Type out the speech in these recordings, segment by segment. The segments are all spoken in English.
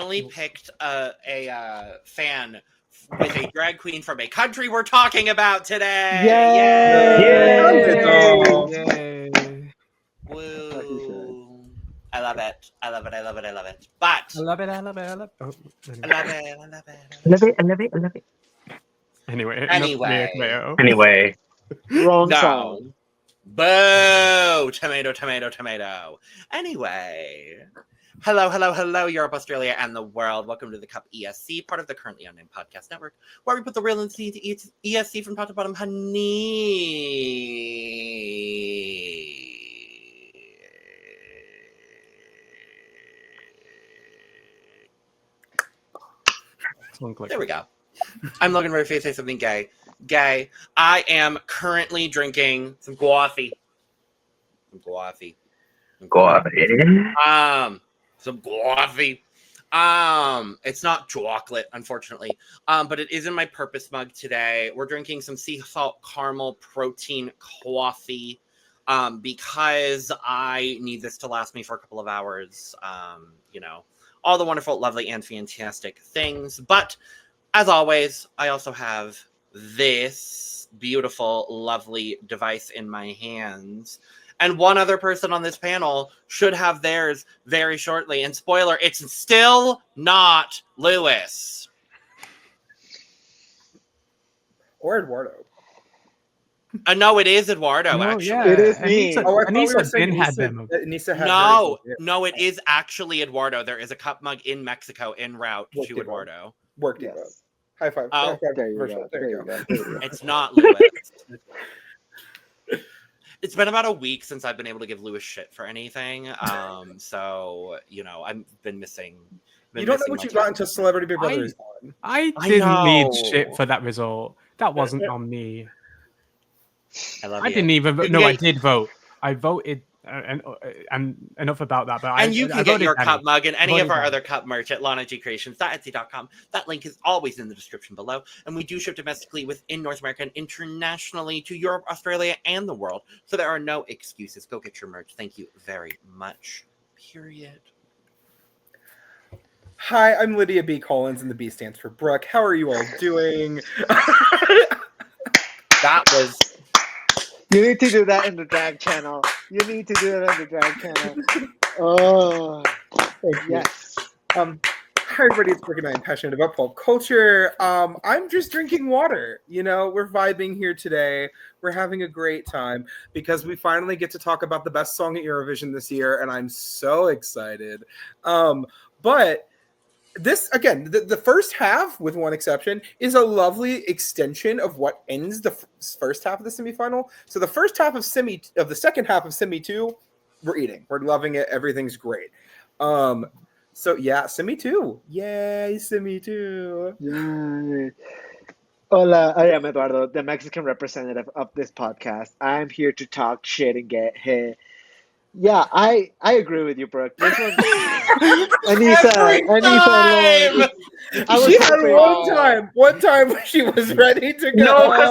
finally picked a fan with a drag queen from a country we're talking about today. Yay! Woo! I love it. I love it. I love it. I love it. But I love it. I love it. I love it. Oh, I love it. I love it. I love it. I love it. I love it. Anyway. Wrong No. song. Boo! Tomato, tomato, tomato. Anyway. Hello, Europe, Australia, and the world. Welcome to the CUP ESC, part of the Currently Unnamed Podcast Network, where we put the real and seed to ESC from top to bottom, honey. There we go. I'm Logan, ready to say something gay. I am currently drinking some coffee. Some coffee. It's not chocolate, unfortunately. But it is in my purpose mug today. We're drinking some sea salt caramel protein coffee. Because I need this to last me for a couple of hours. All the wonderful, lovely, and fantastic things. But as always, I also have this beautiful, lovely device in my hands. And one other person on this panel should have theirs very shortly. And spoiler, it's still not Lewis. Or Eduardo. No, it is Eduardo, actually. Yeah. It is me. Aneesa had No, it is actually Eduardo. There is a cup mug in Mexico en route to Eduardo. Worked it. Yes. High five. Oh, High five. There you go. It's not Lewis. It's been about a week since I've been able to give Lewis shit for anything. So, I've been missing. You don't know what you got until Celebrity Big Brother is on. I didn't need shit for that result. That wasn't on me. I didn't even vote. No, I did vote. I voted, and enough about that. But you can get your cup mug and any of our other cup merch at lanagcreations.etsy.com. That link is always in the description below. And we do ship domestically within North America and internationally to Europe, Australia, and the world. So there are no excuses. Go get your merch. Thank you very much. Period. Hi, I'm Lydia B. Collins, and the B stands for Brook. How are you all doing? That was... You need to do that in the drag channel. Oh, yes. Hi everybody, it's Brook and I'm passionate about pop culture. I'm just drinking water. We're vibing here today. We're having a great time because we finally get to talk about the best song at Eurovision this year, and I'm so excited. But this, again, the first half, with one exception, is a lovely extension of what ends the first half of the semifinal. So the first half of the second half of Semi 2, we're eating. We're loving it. Everything's great. So yeah, Semi 2. Yay, Semi 2. Yay. Hola, I am Eduardo, the Mexican representative of this podcast. I'm here to talk shit and get hit. Yeah, I agree with you, Brooke. This one, Aneesa, she had one time when she was ready to go.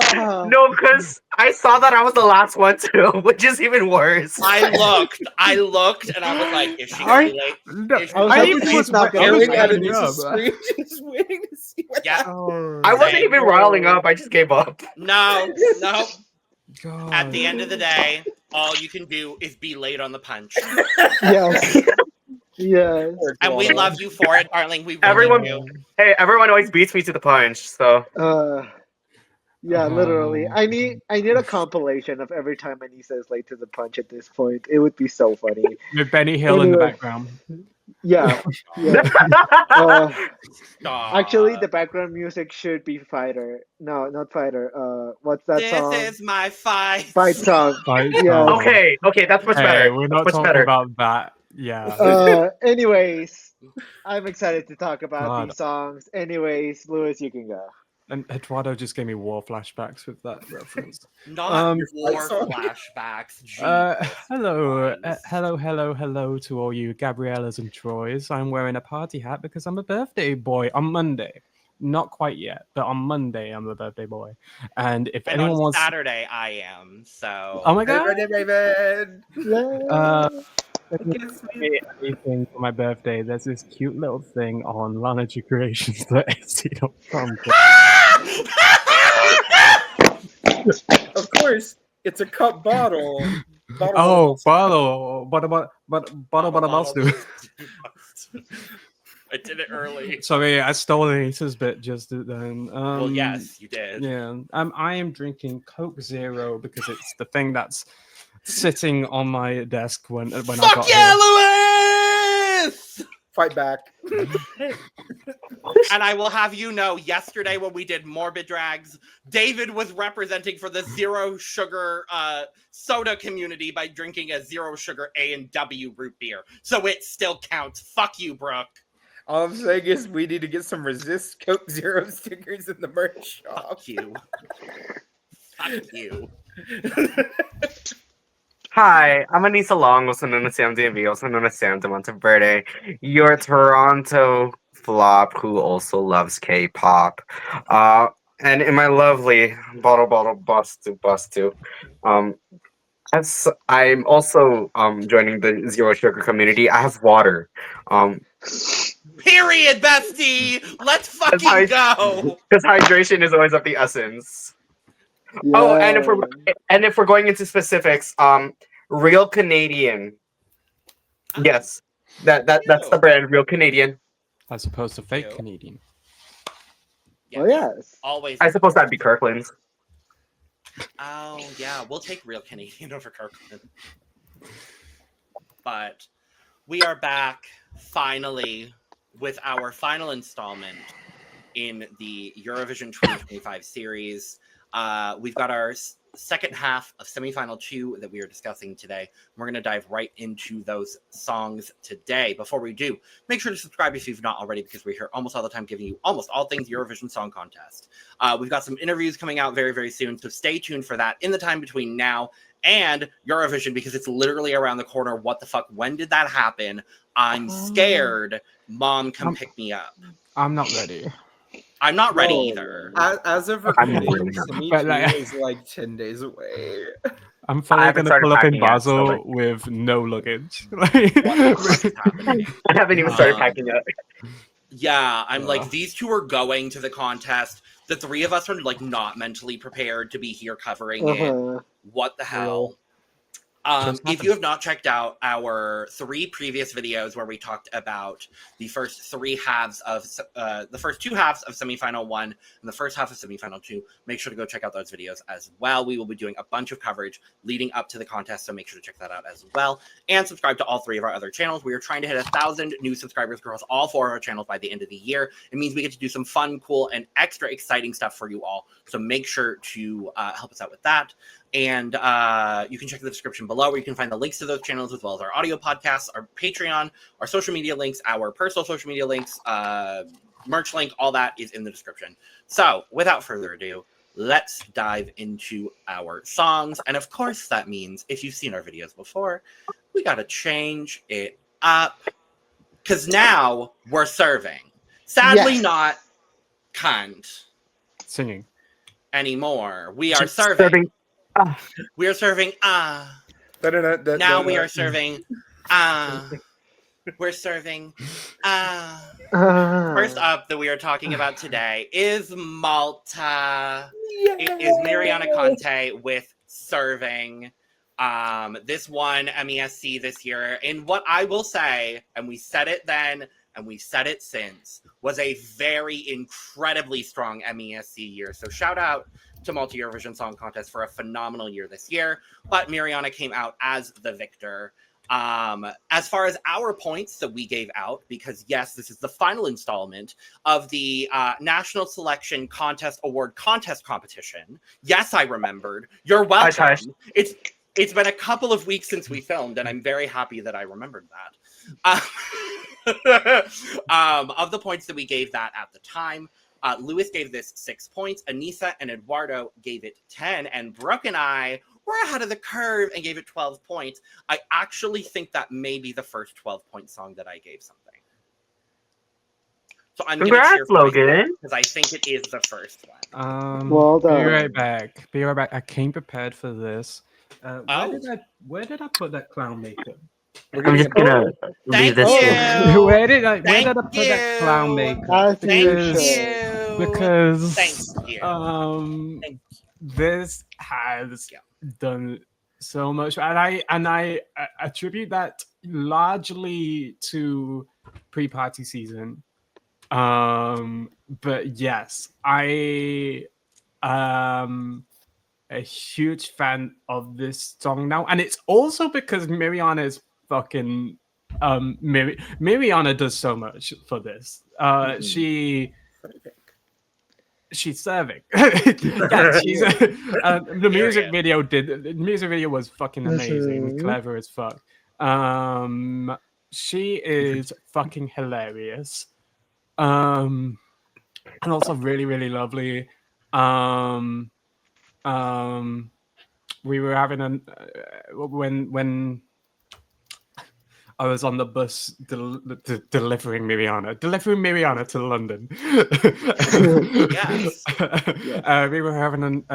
No, because I saw that I was the last one too, which is even worse. I looked, and I was like, "Is she gonna be late?" Just waiting to see what happens. I wasn't even riling up. I just gave up. No. God. At the end of the day, all you can do is be late on the punch. Yes. Yes. And we love you for it, darling. We really do. Hey, everyone always beats me to the punch, so. Yeah, literally. I need a compilation of every time Aneesa is late to the punch at this point. It would be so funny. With Benny Hill in the background. Yeah. Actually, the background music should be Fighter. No, not Fighter. What's that song? This is my fight. Fight song. Yeah. Okay, that's much better. We're not talking about that. Yeah. Anyways, I'm excited to talk about these songs. Anyways, Lewis, you can go. And Eduardo just gave me war flashbacks with that reference. Not war flashbacks. Hello to all you Gabriellas and Troys. I'm wearing a party hat because I'm a birthday boy on Monday. Not quite yet, but on Monday I'm a birthday boy. And if anyone wants... Saturday I am, so... Oh my God! David. Anything for my birthday. There's this cute little thing on lanadecorations.etsy.com. Of course, it's a cup bottle. Bottle. I did it early. Sorry, I stole Aneesa's bit just then. Well, yes, you did. Yeah. I am drinking Coke Zero because it's the thing that's sitting on my desk when I got here. Louis! Fight back. And I will have you know, yesterday when we did Morbid Drags, David was representing for the zero sugar soda community by drinking a zero sugar A&W root beer. So it still counts. Fuck you, Brook. All I'm saying is we need to get some Resist Coke Zero stickers in the merch shop. Fuck you. Fuck you. Hi, I'm Aneesa Long, also known as Sam DMV, also known as Sam de Monteverde, your Toronto flop who also loves K-pop. And in my lovely bottle bustu, as I'm also joining the Zero Sugar community, I have water. Period, bestie! Let's fucking go! Because hydration is always of the essence. Yeah. Oh, and if we're going into specifics, Real Canadian. Yes, that's the brand, Real Canadian. As opposed to fake Canadian. Yes. Oh yes. Always. I suppose that'd be Kirkland's. Oh yeah, we'll take Real Canadian over Kirkland. But we are back finally with our final installment in the Eurovision 2025 series. We've got our second half of semifinal 2 that we are discussing today. We're going to dive right into those songs today. Before we do, make sure to subscribe if you've not already, because we're here almost all the time giving you almost all things Eurovision Song Contest. We've got some interviews coming out very, very soon, so stay tuned for that in the time between now and Eurovision, because it's literally around the corner. What the fuck? When did that happen? I'm scared. Mom, come pick me up. I'm not ready. I'm not ready either. As of recording, semi is like 10 days away. I'm finally going to pull up in Basel with no luggage. I haven't even started packing yet. Yeah, I'm like, these two are going to the contest. The three of us are like not mentally prepared to be here covering it. What the hell? If you have not checked out our 3 previous videos where we talked about the first 2 halves of semifinal 1 and the first half of semifinal 2, make sure to go check out those videos as well. We will be doing a bunch of coverage leading up to the contest, so make sure to check that out as well. And subscribe to all 3 of our other channels. We are trying to hit 1,000 new subscribers across all 4 of our channels by the end of the year. It means we get to do some fun, cool, and extra exciting stuff for you all. So make sure to help us out with that. And you can check the description below where you can find the links to those channels, as well as our audio podcasts, our Patreon, our social media links, our personal social media links, merch link, all that is in the description. So without further ado, let's dive into our songs. And of course, that means if you've seen our videos before, we got to change it up, because now we're serving. Sadly, not Kant singing anymore. We are serving. We are serving now we are serving we're serving First up that we are talking about today is Malta. It is Miriana Conte with Serving. This won MESC this year, and what I will say, and we said it then and we've said it since, was a very incredibly strong MESC year. So shout out to Malta Eurovision Song Contest for a phenomenal year this year, but Miriana came out as the victor. As far as our points that we gave out, because yes, this is the final installment of the National Selection Contest Award Contest competition. Yes, I remembered. You're welcome. It's been a couple of weeks since we filmed, and I'm very happy that I remembered that. Of the points that we gave that at the time, Louis gave this 6 points, Aneesa and Eduardo gave it 10, and Brook and I were ahead of the curve and gave it 12 points. I actually think that may be the first 12-point song that I gave something. So I'm going to cheer for Logan, because I think it is the first one. Well done. Be right back. Be right back. I came prepared for this. Where did I put that clown makeup? I'm just gonna leave this. Where did I put that clown makeup? Because this has done so much, and I attribute that largely to pre-party season. But yes, I am a huge fan of this song now, and it's also because Miriana is fucking Miriana does so much for this. She's serving. Yeah, she's the music video was fucking amazing, clever as fuck. She is fucking hilarious. And also really, really lovely. We were having when I was on the bus delivering Miriana to London. Yes. We were having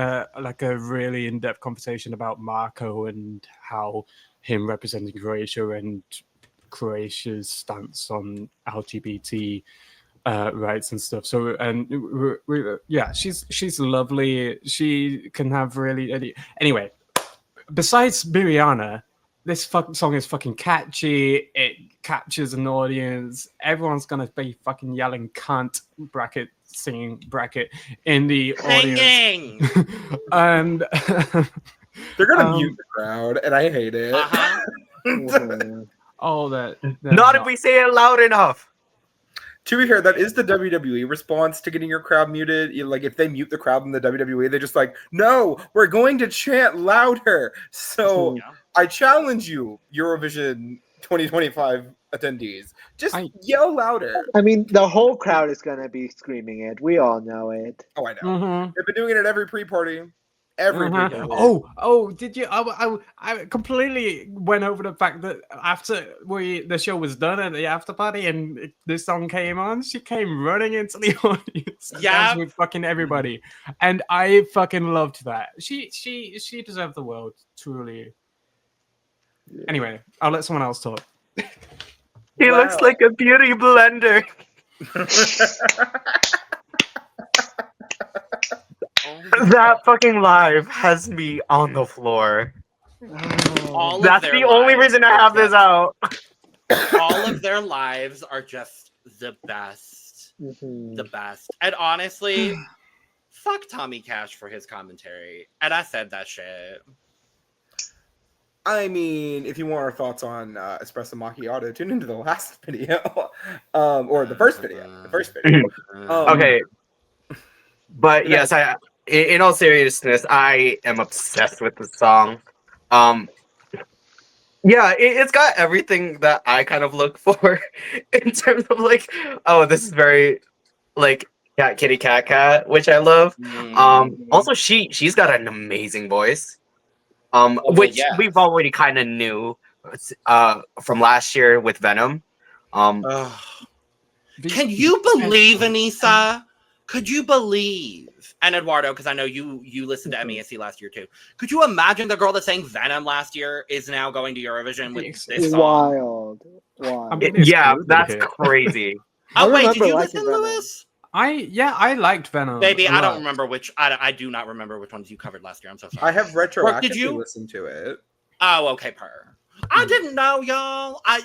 like a really in-depth conversation about Marco and how him representing Croatia and Croatia's stance on LGBT rights and stuff. So, and she's lovely. She can have really anyway. Besides Miriana, this song is fucking catchy. It captures an audience. Everyone's gonna be fucking yelling "Kant" bracket singing bracket in the audience, and they're gonna mute the crowd, and I hate it. Oh, that not if we say it loud enough. To be fair, that is the WWE response to getting your crowd muted. Like, if they mute the crowd in the WWE, they're just like, no, we're going to chant louder. So I challenge you, Eurovision 2025 attendees, just yell louder. I mean, the whole crowd is going to be screaming it. We all know it. Oh, I know. They've been doing it at every pre-party. Did you? I completely went over the fact that after the show was done at the after party and this song came on, she came running into the audience, with fucking everybody, and I fucking loved that. She deserved the world, truly. Anyway, I'll let someone else talk. He looks like a beauty blender. That fucking live has me on the floor. That's the only reason I have this out. All of their lives are just the best. The best. And honestly, fuck Tommy Cash for his commentary. And I said that shit. I mean, if you want our thoughts on Espresso Macchiato, tune into the last video. Or the first video. Okay. But yes, in all seriousness, I am obsessed with the song. It's got everything that I kind of look for in terms of like, oh, this is very like kitty cat, which I love. Also, she's got an amazing voice, which we've already kind of knew from last year with Venom. Can you believe, Aneesa? Could you believe? And Eduardo, because I know you listened to MESC last year too. Could you imagine the girl that sang Venom last year is now going to Eurovision with this song? Wild. I mean, that's crazy. Wait, did you listen, Lewis? I liked Venom. Baby, I don't remember which. I do not remember which ones you covered last year. I'm so sorry. I have retroactively listened to it. Oh, okay, I didn't know, y'all. I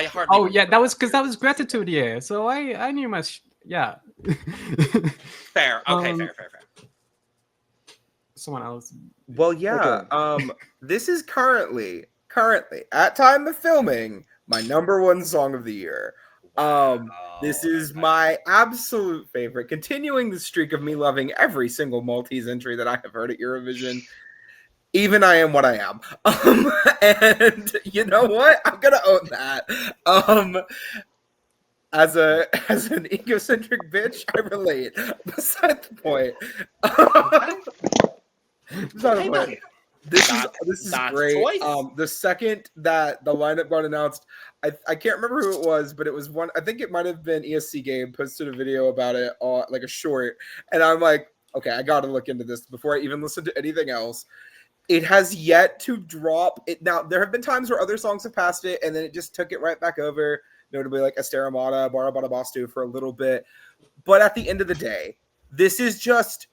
hardly. Oh yeah, that was Gratitude year, so I knew my. Yeah. Fair. Okay, fair. Someone else. Well, yeah. Okay. This is currently at time of filming my number one song of the year. This is my absolute favorite, continuing the streak of me loving every single Maltese entry that I have heard at Eurovision. Even I am what I am. And you know what? I'm gonna own that. As an egocentric bitch, I relate. Beside the point. This is great. The second that the lineup got announced, I can't remember who it was, but it was one. I think it might have been ESC Game posted a video about it, like a short, and I'm like, okay, I got to look into this before I even listen to anything else. It has yet to drop it. Now, there have been times where other songs have passed it, and then it just took it right back over, notably like Esteramata, Barabada Bastu for a little bit. But at the end of the day, this is just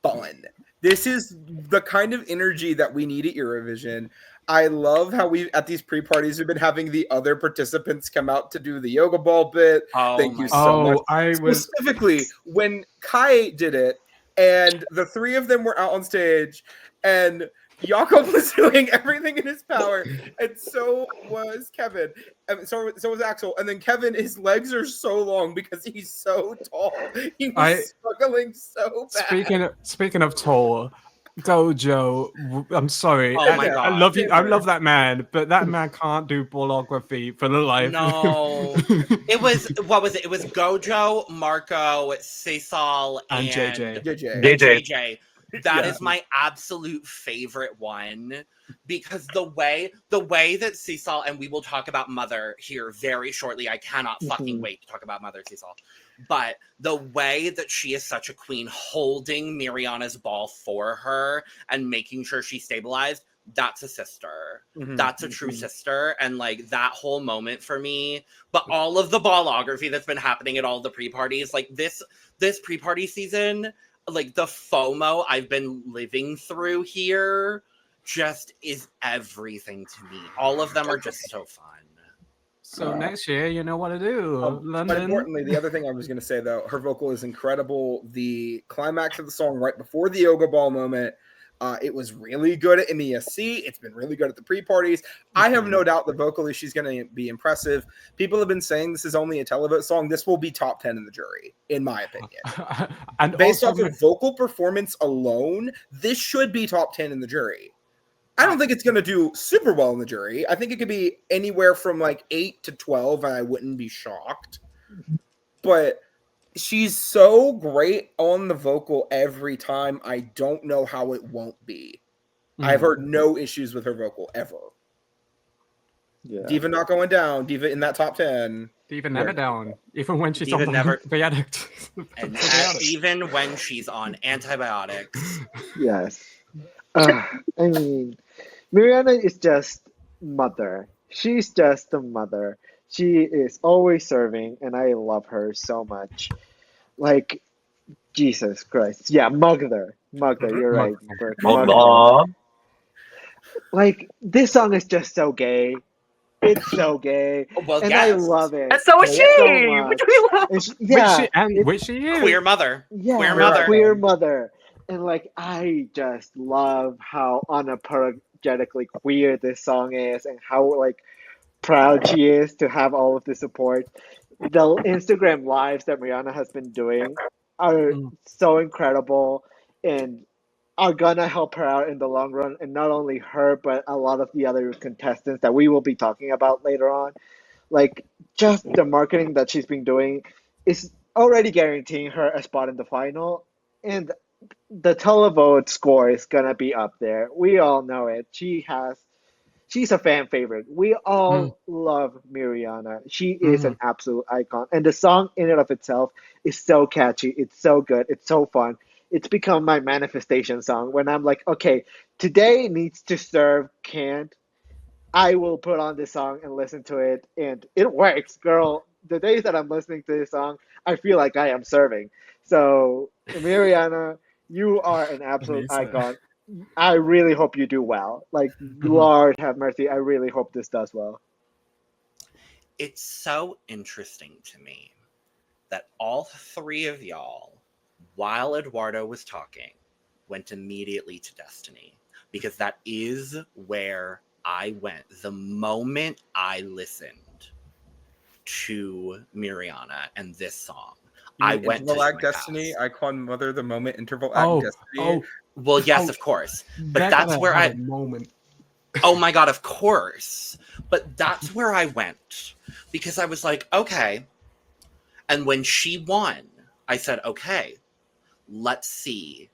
fun. This is the kind of energy that we need at Eurovision. I love how we, at these pre-parties, we've been having the other participants come out to do the yoga ball bit. Thank you so much. Specifically, when Kai did it, and the three of them were out on stage, and Jakob was doing everything in his power, and so was Kevin. So was Axel. And then Kevin, his legs are so long because he's so tall. He was struggling so bad. Speaking of tall, Gojo, I'm sorry. Oh my God. I love you. I love that man, but that man can't do ballography for the life. No. It was, what was it? It was Gojo, Marco, Sissal, and JJ. That is my absolute favorite one, because the way that Sissal, and we will talk about Mother here very shortly. I cannot fucking wait to talk about Mother, Sissal. But the way that she is such a queen, holding Miriana's ball for her and making sure she's stabilized, that's a sister. That's a true sister. And like that whole moment for me, but all of the ballography that's been happening at all the pre-parties, like this pre-party season, like the FOMO I've been living through here just is everything to me. All of them are just so fun. So next year, you know what to do. London. But importantly, the other thing I was going to say, though, her vocal is incredible. The climax of the song right before the yoga ball moment, it was really good at MESC. It's been really good at the pre-parties. I have no doubt that vocally she's going to be impressive. People have been saying this is only a televote song. This will be top 10 in the jury, in my opinion. And based off of vocal performance alone, this should be top 10 in the jury. I don't think it's going to do super well in the jury. I think it could be anywhere from like 8 to 12, and I wouldn't be shocked. But she's so great on the vocal every time. I don't know how it won't be. I've heard no issues with her vocal ever. Yeah. Diva not going down. Diva in that top 10. Diva never down. Even when she's on antibiotics. And even when she's on antibiotics. Yes. I mean, Miriana is just Mother. She's just the mother. She is always serving, and I love her so much. Like, Jesus Christ. Yeah, Mother. You're right. Mother. Like, this song is just so gay. It's so gay. Well, and I love it. And so is she. So which we love. Which she is. Queer mother. Yeah, queer mother. And like, I just love how unapologetically queer this song is, and how like proud she is to have all of the support. The Instagram lives that Miriana has been doing are so incredible and are gonna help her out in the long run. And not only her, but a lot of the other contestants that we will be talking about later on. Like, just the marketing that she's been doing is already guaranteeing her a spot in the final. And the televote score is gonna be up there. We all know it. She's a fan favorite. We all love Miriana. She is an absolute icon. And the song in and of itself is so catchy. It's so good. It's so fun. It's become my manifestation song. When I'm like, okay, today needs to serve Kant, I will put on this song and listen to it. And it works, girl. The days that I'm listening to this song, I feel like I am serving. So, Miriana, you are an absolute icon. I really hope you do well. Like, Lord have mercy. I really hope this does well. It's so interesting to me that all three of y'all, while Eduardo was talking, went immediately to Destiny, because that is where I went the moment I listened to Miriana and this song. I went to Interval Destiny, Icon Mother, the moment Interval Act Destiny. Well, yes, of course. But that's where I moment. Oh my God, of course. But that's where I went, because I was like, okay. And when she won, I said, okay, let's see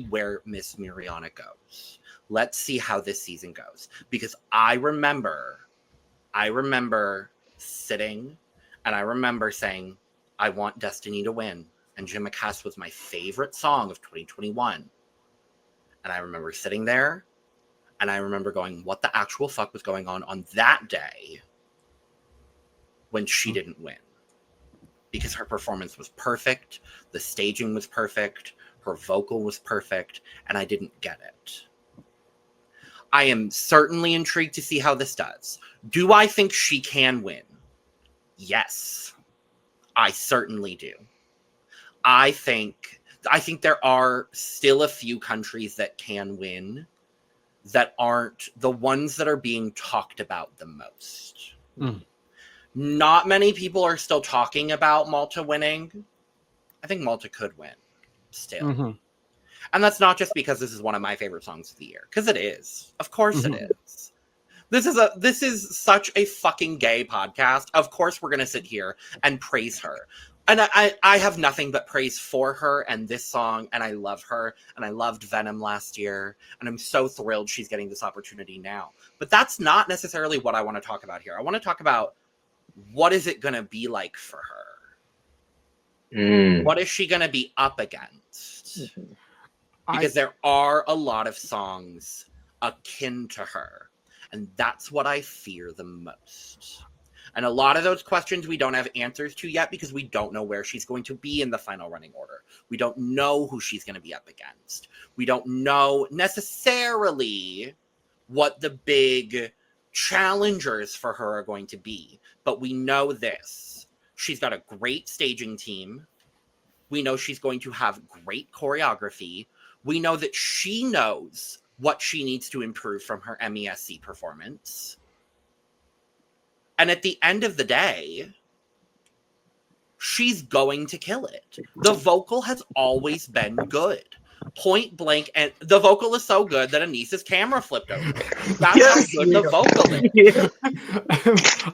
where Miss Miriana goes. Let's see how this season goes. Because I remember sitting and I remember saying, I want Destiny to win. And Jim McCass was my favorite song of 2021. And I remember sitting there And I remember going, what the actual fuck was going on that day when she didn't win? Because her performance was perfect, the staging was perfect, her vocal was perfect, and I didn't get it. I am certainly intrigued to see how this does. Do I think she can win? Yes, I certainly do. I think there are still a few countries that can win that aren't the ones that are being talked about the most. Not many people are still talking about Malta winning. I think Malta could win still. And that's not just because this is one of my favorite songs of the year, because it is. Of course it is. This is such a fucking gay podcast. Of course we're going to sit here and praise her. And I have nothing but praise for her and this song, and I love her, and I loved Venom last year, and I'm so thrilled she's getting this opportunity now. But that's not necessarily what I want to talk about here. I want to talk about what is it going to be like for her? What is she going to be up against? Because there are a lot of songs akin to her, and that's what I fear the most. And a lot of those questions we don't have answers to yet because we don't know where she's going to be in the final running order. We don't know who she's going to be up against. We don't know necessarily what the big challengers for her are going to be. But we know this. She's got a great staging team. We know she's going to have great choreography. We know that she knows what she needs to improve from her MESC performance. And at the end of the day, she's going to kill it. The vocal has always been good. Point blank, and the vocal is so good that Aneesa's camera flipped over. That's how good the vocal is.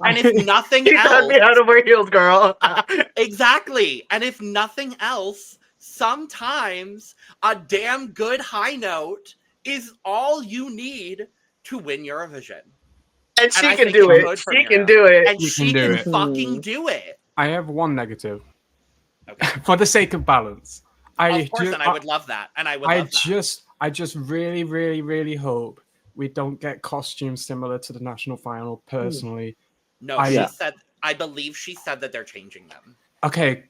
And if nothing else... got me out of her heels, girl. Exactly. And if nothing else, sometimes a damn good high note is all you need to win Eurovision. And she can do it. She can do it. And she can fucking do it. I have one negative. Okay. For the sake of balance. Of course, and I would love that. And I would love that. I just really, really, really hope we don't get costumes similar to the national final, personally. No, I believe she said that they're changing them. Okay,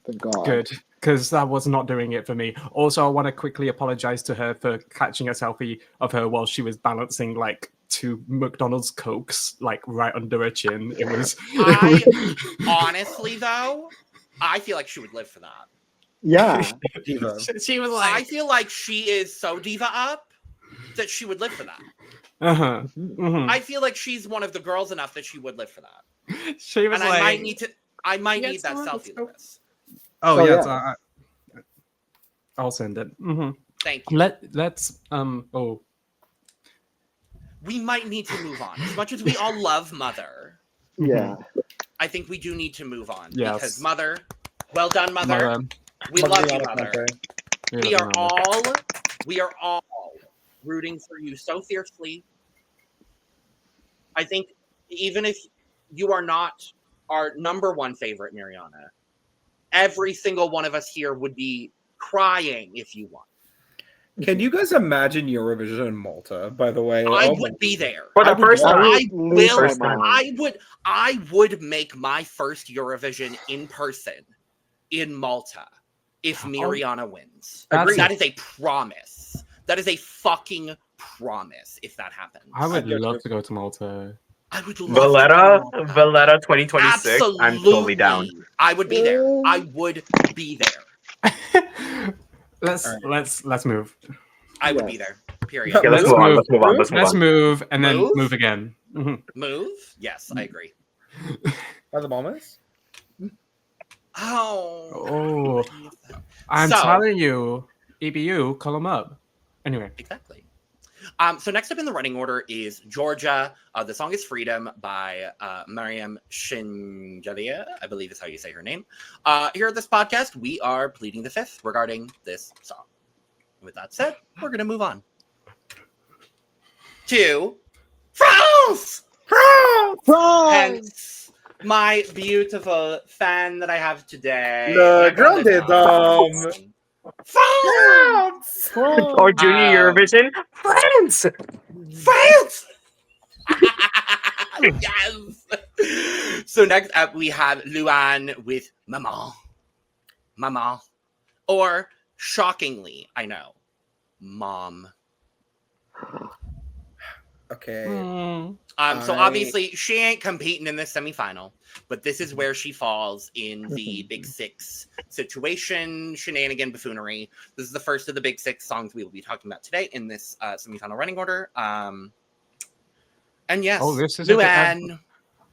good. Because that was not doing it for me. Also, I want to quickly apologize to her for catching a selfie of her while she was balancing like 2 McDonald's Cokes like right under her chin. It was. Honestly, though, I feel like she would live for that. Yeah. Diva. She was like. I feel like she is so diva up that she would live for that. I feel like she's one of the girls enough that she would live for that. She was and like. I might need that selfie with this. Oh yes, yeah. I'll send it. Thank you. Let's We might need to move on. As much as we all love Mother, I think we do need to move on. Yes. Because Mother, well done, Mother. We love you, Mother. We are all rooting for you so fiercely. I think even if you are not our number one favorite, Miriana, every single one of us here would be crying if you won. Can you guys imagine Eurovision in Malta, by the way? I would be there. For the first time. I would make my first Eurovision in person in Malta if Miriana wins. That is a promise. That is a fucking promise if that happens. I would love to go to Malta. I would love Valletta 2026. Absolutely. I'm totally down. I would be there. I would be there. Let's move. I would be there. Period. Okay, let's move and then move again. Move? Yes, I agree. Are the moments? Oh. I'm telling you, EBU, call them up. Anyway. Exactly. So next up in the running order is Georgia. The song is Freedom by Mariam Shinjalia, I believe is how you say her name. Here at this podcast, we are pleading the fifth regarding this song. With that said, we're going to move on to France! Hence, my beautiful fan that I have today. Le Grande Dame. France! Or Junior Eurovision, France. France! Yes! So next up we have Louane with Maman. Maman. Or, shockingly, I know, Mom. Okay. So obviously she ain't competing in this semifinal, but this is where she falls in the Big Six situation, shenanigan, buffoonery. This is the first of the Big Six songs we will be talking about today in this semifinal running order. And yes, this is Louane.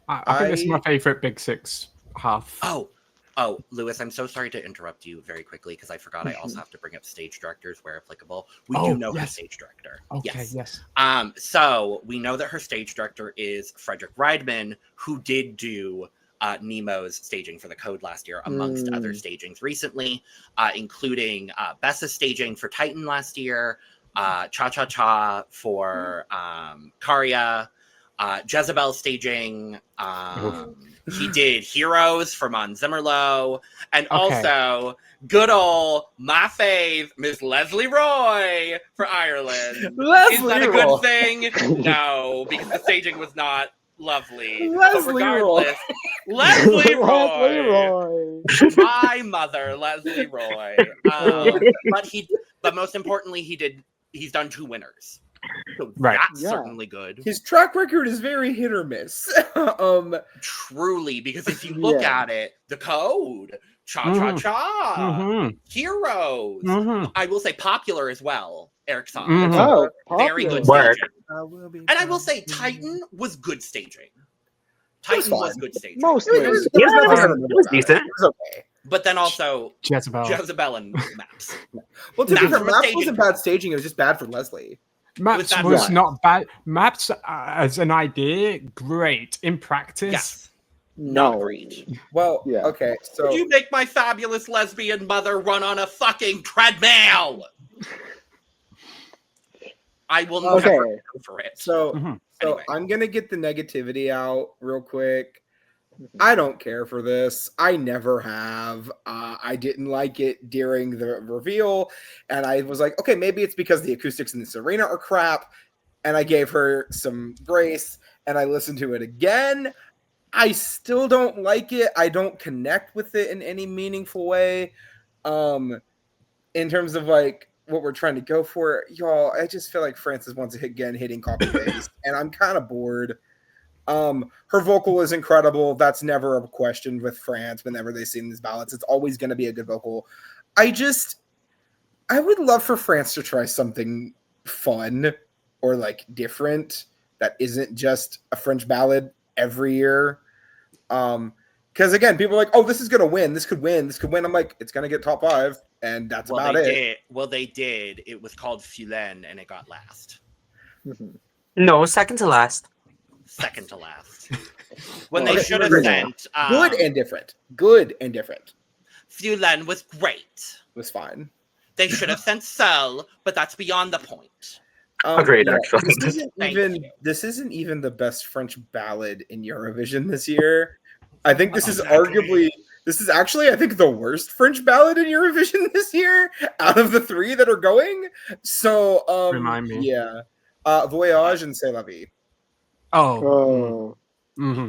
I think this is my favorite Big Six half. Oh, Lewis, I'm so sorry to interrupt you very quickly because I forgot I also have to bring up stage directors where applicable. We do know her stage director. Okay, yes. So we know that her stage director is Frederick Reidman, who did do Nemo's staging for the Code last year, amongst other stagings recently, including Bessa's staging for Titan last year, Cha Cha Cha for Karia, Jezebel staging. He did Heroes for Mon Zimmerlo, and also good old my fave, Miss Leslie Roy for Ireland. Is that a good thing? No, because the staging was not lovely. Leslie regardless, Leslie Roy. My mother, Leslie Roy. But most importantly, he's done 2 winners. So that's certainly good. His track record is very hit or miss. Truly, because if you look at it, the Code, Cha Cha Cha, Heroes. I will say popular as well. Eric song. Very good work. Staging. And I will say Titan was good staging. Titan was good staging. Mostly. It was decent. It was okay. But then also Jezebel and Maps. Well, to be fair, Maps Maps wasn't bad staging. It was just bad for Leslie. Maps was not bad. Maps as an idea, great. In practice, Yes. No. Not great. Well, Yeah. okay, so Would you make my fabulous lesbian mother run on a fucking treadmill? I will never go for it. So Anyway. I'm gonna get the negativity out real quick. I don't care for this. I never have. I didn't like it during the reveal, and I was like, okay, maybe it's because the acoustics in this arena are crap. And I gave her some grace, and I listened to it again. I still don't like it. I don't connect with it in any meaningful way. In terms of like what we're trying to go for, y'all, I just feel like Frances once again hitting copy paste, and I'm kind of bored. Her vocal is incredible. That's never a question with France. Whenever they sing these ballads, it's always going to be a good vocal. I would love for France to try something fun or like different that isn't just a French ballad every year. Because again, people are like, oh, this is going to win. This could win. This could win. I'm like, it's going to get top 5. And that's about it. They did. It was called Fulen, and it got last. No, second to last. Second to last. When they should have sent... Good and different. Good and different. Fulen was great. It was fine. They should have sent Seul, but that's beyond the point. Agreed, actually. This isn't even the best French ballad in Eurovision this year. I think this is arguably... This is actually, I think, the worst French ballad in Eurovision this year out of the 3 that are going. So, remind me. Yeah. Voyage and C'est la vie.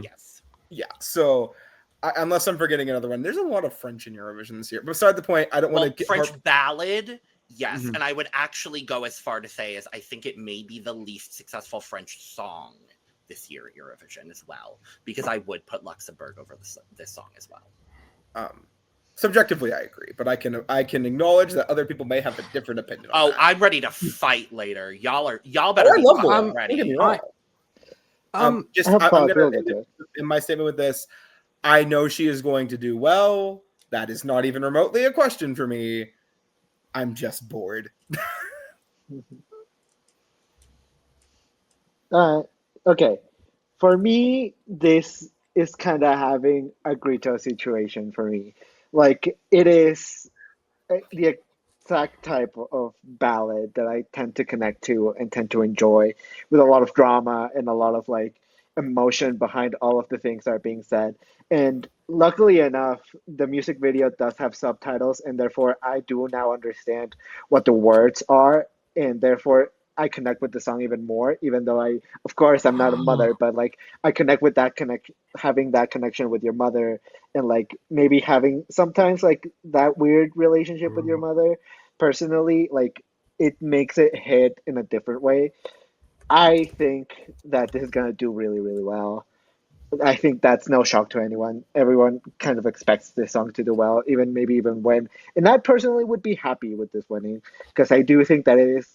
Yes. Yeah. So, unless I'm forgetting another one, there's a lot of French in Eurovision this year. Beside the point, I don't want to get French ballad. Yes, and I would actually go as far to say as I think it may be the least successful French song this year at Eurovision as well, because I would put Luxembourg over this song as well. Subjectively, I agree, but I can acknowledge that other people may have a different opinion. I'm ready to fight later. Y'all better be ready. I'm gonna in my statement with this. I know she is going to do well. That is not even remotely a question for me. I'm just bored. Okay. For me, this is kind of having a Grito situation for me. Like, it is the exact type of ballad that I tend to connect to and tend to enjoy, with a lot of drama and a lot of like emotion behind all of the things that are being said. And luckily enough, the music video does have subtitles, and therefore I do now understand what the words are, and therefore I connect with the song even more, even though of course, I'm not a mother, but like I connect with having that connection with your mother, and like maybe having sometimes like that weird relationship with your mother personally, like it makes it hit in a different way. I think that this is gonna do really, really well. I think that's no shock to anyone. Everyone kind of expects this song to do well, maybe even when. And I personally would be happy with this winning because I do think that it is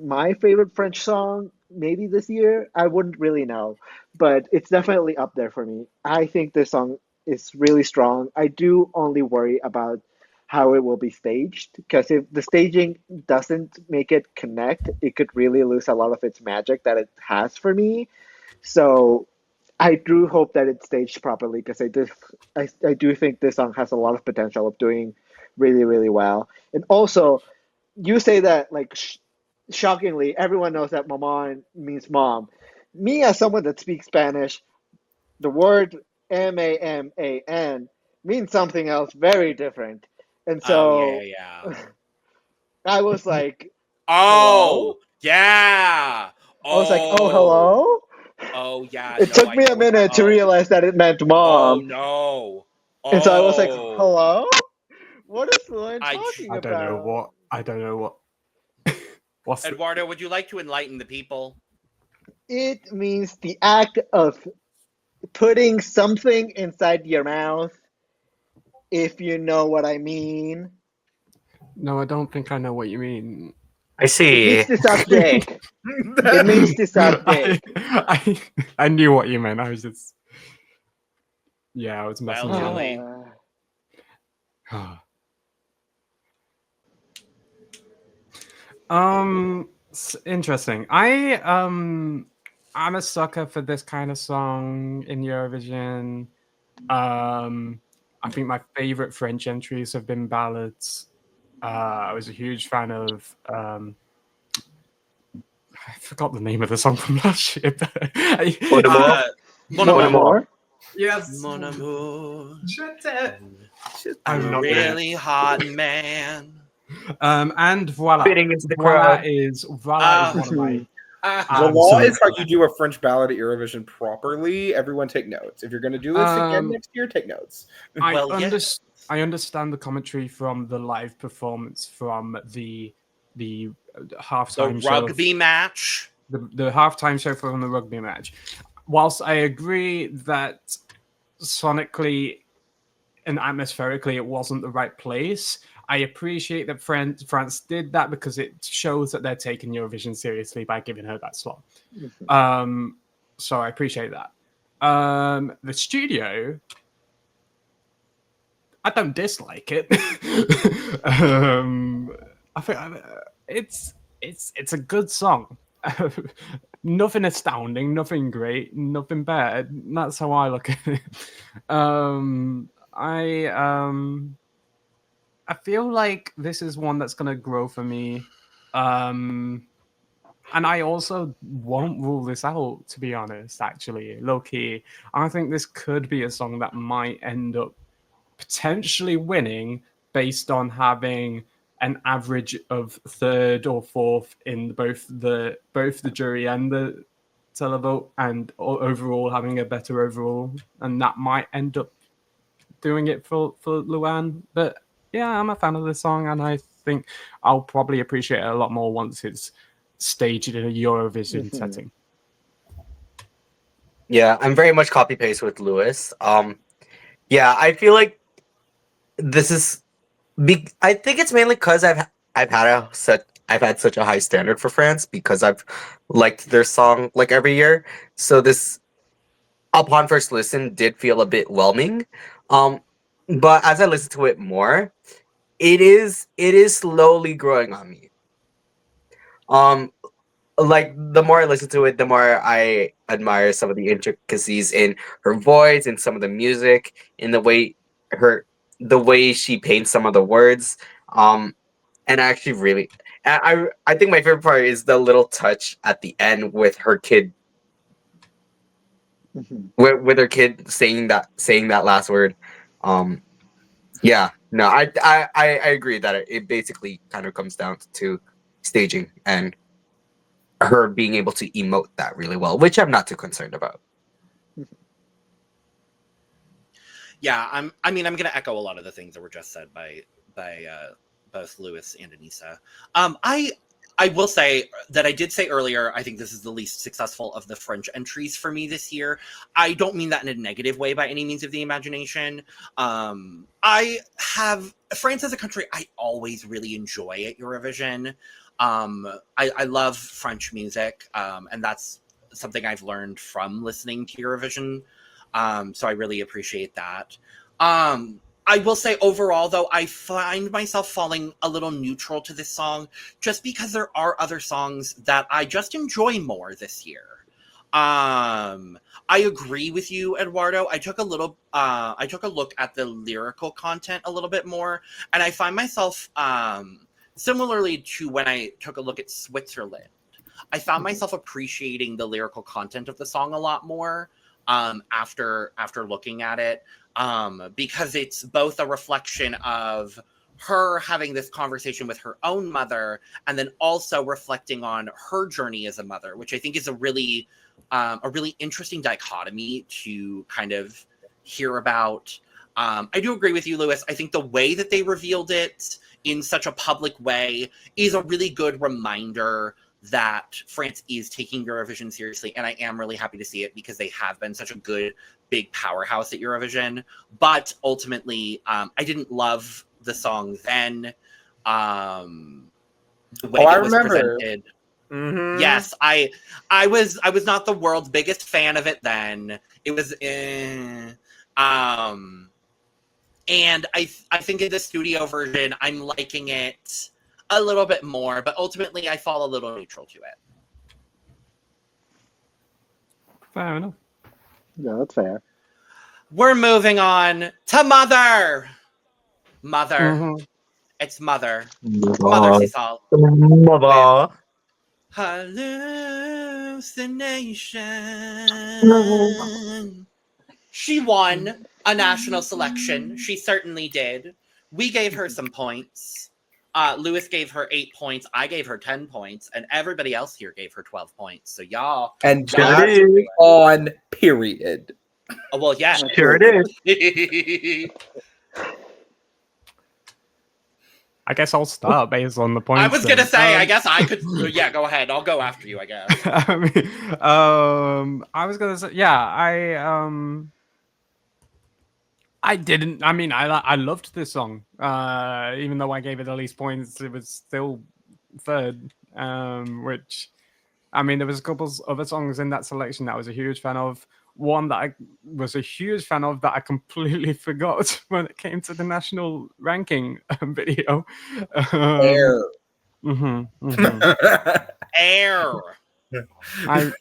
my favorite French song, maybe this year. I wouldn't really know, but it's definitely up there for me. I think this song is really strong. I do only worry about how it will be staged because if the staging doesn't make it connect, it could really lose a lot of its magic that it has for me. So I do hope that it's staged properly because I do think this song has a lot of potential of doing really, really well. And also, you say that like shockingly, everyone knows that Maman means mom. Me, as someone that speaks Spanish, the word MAMAN means something else very different. And Oh so yeah. I was like, Oh hello? yeah. I was like, oh, Oh. hello? Oh yeah. It No, took I me know a what. minute to Oh. realize that it meant Oh mom. no. And so I was like, Oh. hello? What is Louane I. talking I don't know about? what. I don't know what. What's the, Eduardo, would you like to enlighten the people? It means the act of putting something inside your mouth, if you know what I mean. no, I don't think I know what you mean. I It means see. to suck dick. It means to suck dick. I knew what you meant. I was just. Yeah, I was messing Well, with Julie. you. Interesting. I'm a sucker for this kind of song in Eurovision. I think my favorite French entries have been ballads. I was a huge fan of I forgot the name of the song from last year. But Mon amour. Mon Mon Mon amour. amour. amour. yes. Mon amour. I'm not Really hot man. and voila. Fitting into the crowd. Voila is one of my Voila absolute is how you do a French ballad at Eurovision properly. Everyone take notes. If you're going to do this again next year, take notes. Well, yeah. I understand the commentary from the live performance from the halftime The show. rugby match. The halftime show from the rugby match. Whilst I agree that sonically and atmospherically it wasn't the right place, I appreciate that France did that because it shows that they're taking Eurovision seriously by giving her that slot. So I appreciate that. The studio, I don't dislike it. I think it's a good song. Nothing astounding, nothing great, nothing bad. That's how I look at it. I feel like this is one that's gonna grow for me. And I also won't rule this out, to be honest, actually, low key. I think this could be a song that might end up potentially winning based on having an average of third or fourth in both the jury and the televote, and overall having a better overall, and that might end up doing it for Louane. But yeah, I'm a fan of this song, and I think I'll probably appreciate it a lot more once it's staged in a Eurovision setting. Yeah, I'm very much copy paste with Lewis. Yeah, I feel like this is. I think it's mainly because I've had such a high standard for France because I've liked their song like every year. So this, upon first listen, did feel a bit whelming. But as I listen to it more, it is slowly growing on me. Um, like the more I listen to it, the more I admire some of the intricacies in her voice and some of the music, in her the way she paints some of the words. And I actually really, I think my favorite part is the little touch at the end with her kid with her kid saying that last word. Yeah, no, I agree that it basically kind of comes down to staging and her being able to emote that really well, which I'm not too concerned about. Yeah, I'm going to echo a lot of the things that were just said by both Lewis and Aneesa. I will say that I did say earlier, I think this is the least successful of the French entries for me this year. I don't mean that in a negative way by any means of the imagination. I have France as a country I always really enjoy at Eurovision. I love French music, and that's something I've learned from listening to Eurovision. So I really appreciate that. I will say overall, though, I find myself falling a little neutral to this song just because there are other songs that I just enjoy more this year. I agree with you, Eduardo. I took a look at the lyrical content a little bit more, and I find myself, similarly to when I took a look at Switzerland, I found myself appreciating the lyrical content of the song a lot more after looking at it. Because it's both a reflection of her having this conversation with her own mother and then also reflecting on her journey as a mother, which I think is a really interesting dichotomy to kind of hear about. I do agree with you, Lewis. I think the way that they revealed it in such a public way is a really good reminder that France is taking Eurovision seriously, and I am really happy to see it because they have been such a good, big powerhouse at Eurovision. But ultimately, I didn't love the song then. The way it was presented. Mm-hmm. Yes, I was not the world's biggest fan of it then. It was, and I think in the studio version, I'm liking it a little bit more, but ultimately I fall a little neutral to it. Fair enough. Yeah, that's fair. We're moving on to Mother. Mother. It's Mother. Mother Sissal. Mother. Hallucination. She won a national selection. She certainly did. We gave her some points. Lewis gave her 8 points. I gave her 10 points, and everybody else here gave her 12 points. So y'all, and that's on period. Oh, well, yeah, Sure it is. I guess I'll start based on the points. I was gonna say, I guess I could. Yeah, go ahead. I'll go after you. I guess. I was gonna say, yeah, I didn't. I mean, I loved this song. Even though I gave it the least points, it was still third. Which, I mean, there was a couple other songs in that selection that I was a huge fan of. One that I was a huge fan of that I completely forgot when it came to the national ranking video. Air. Air. I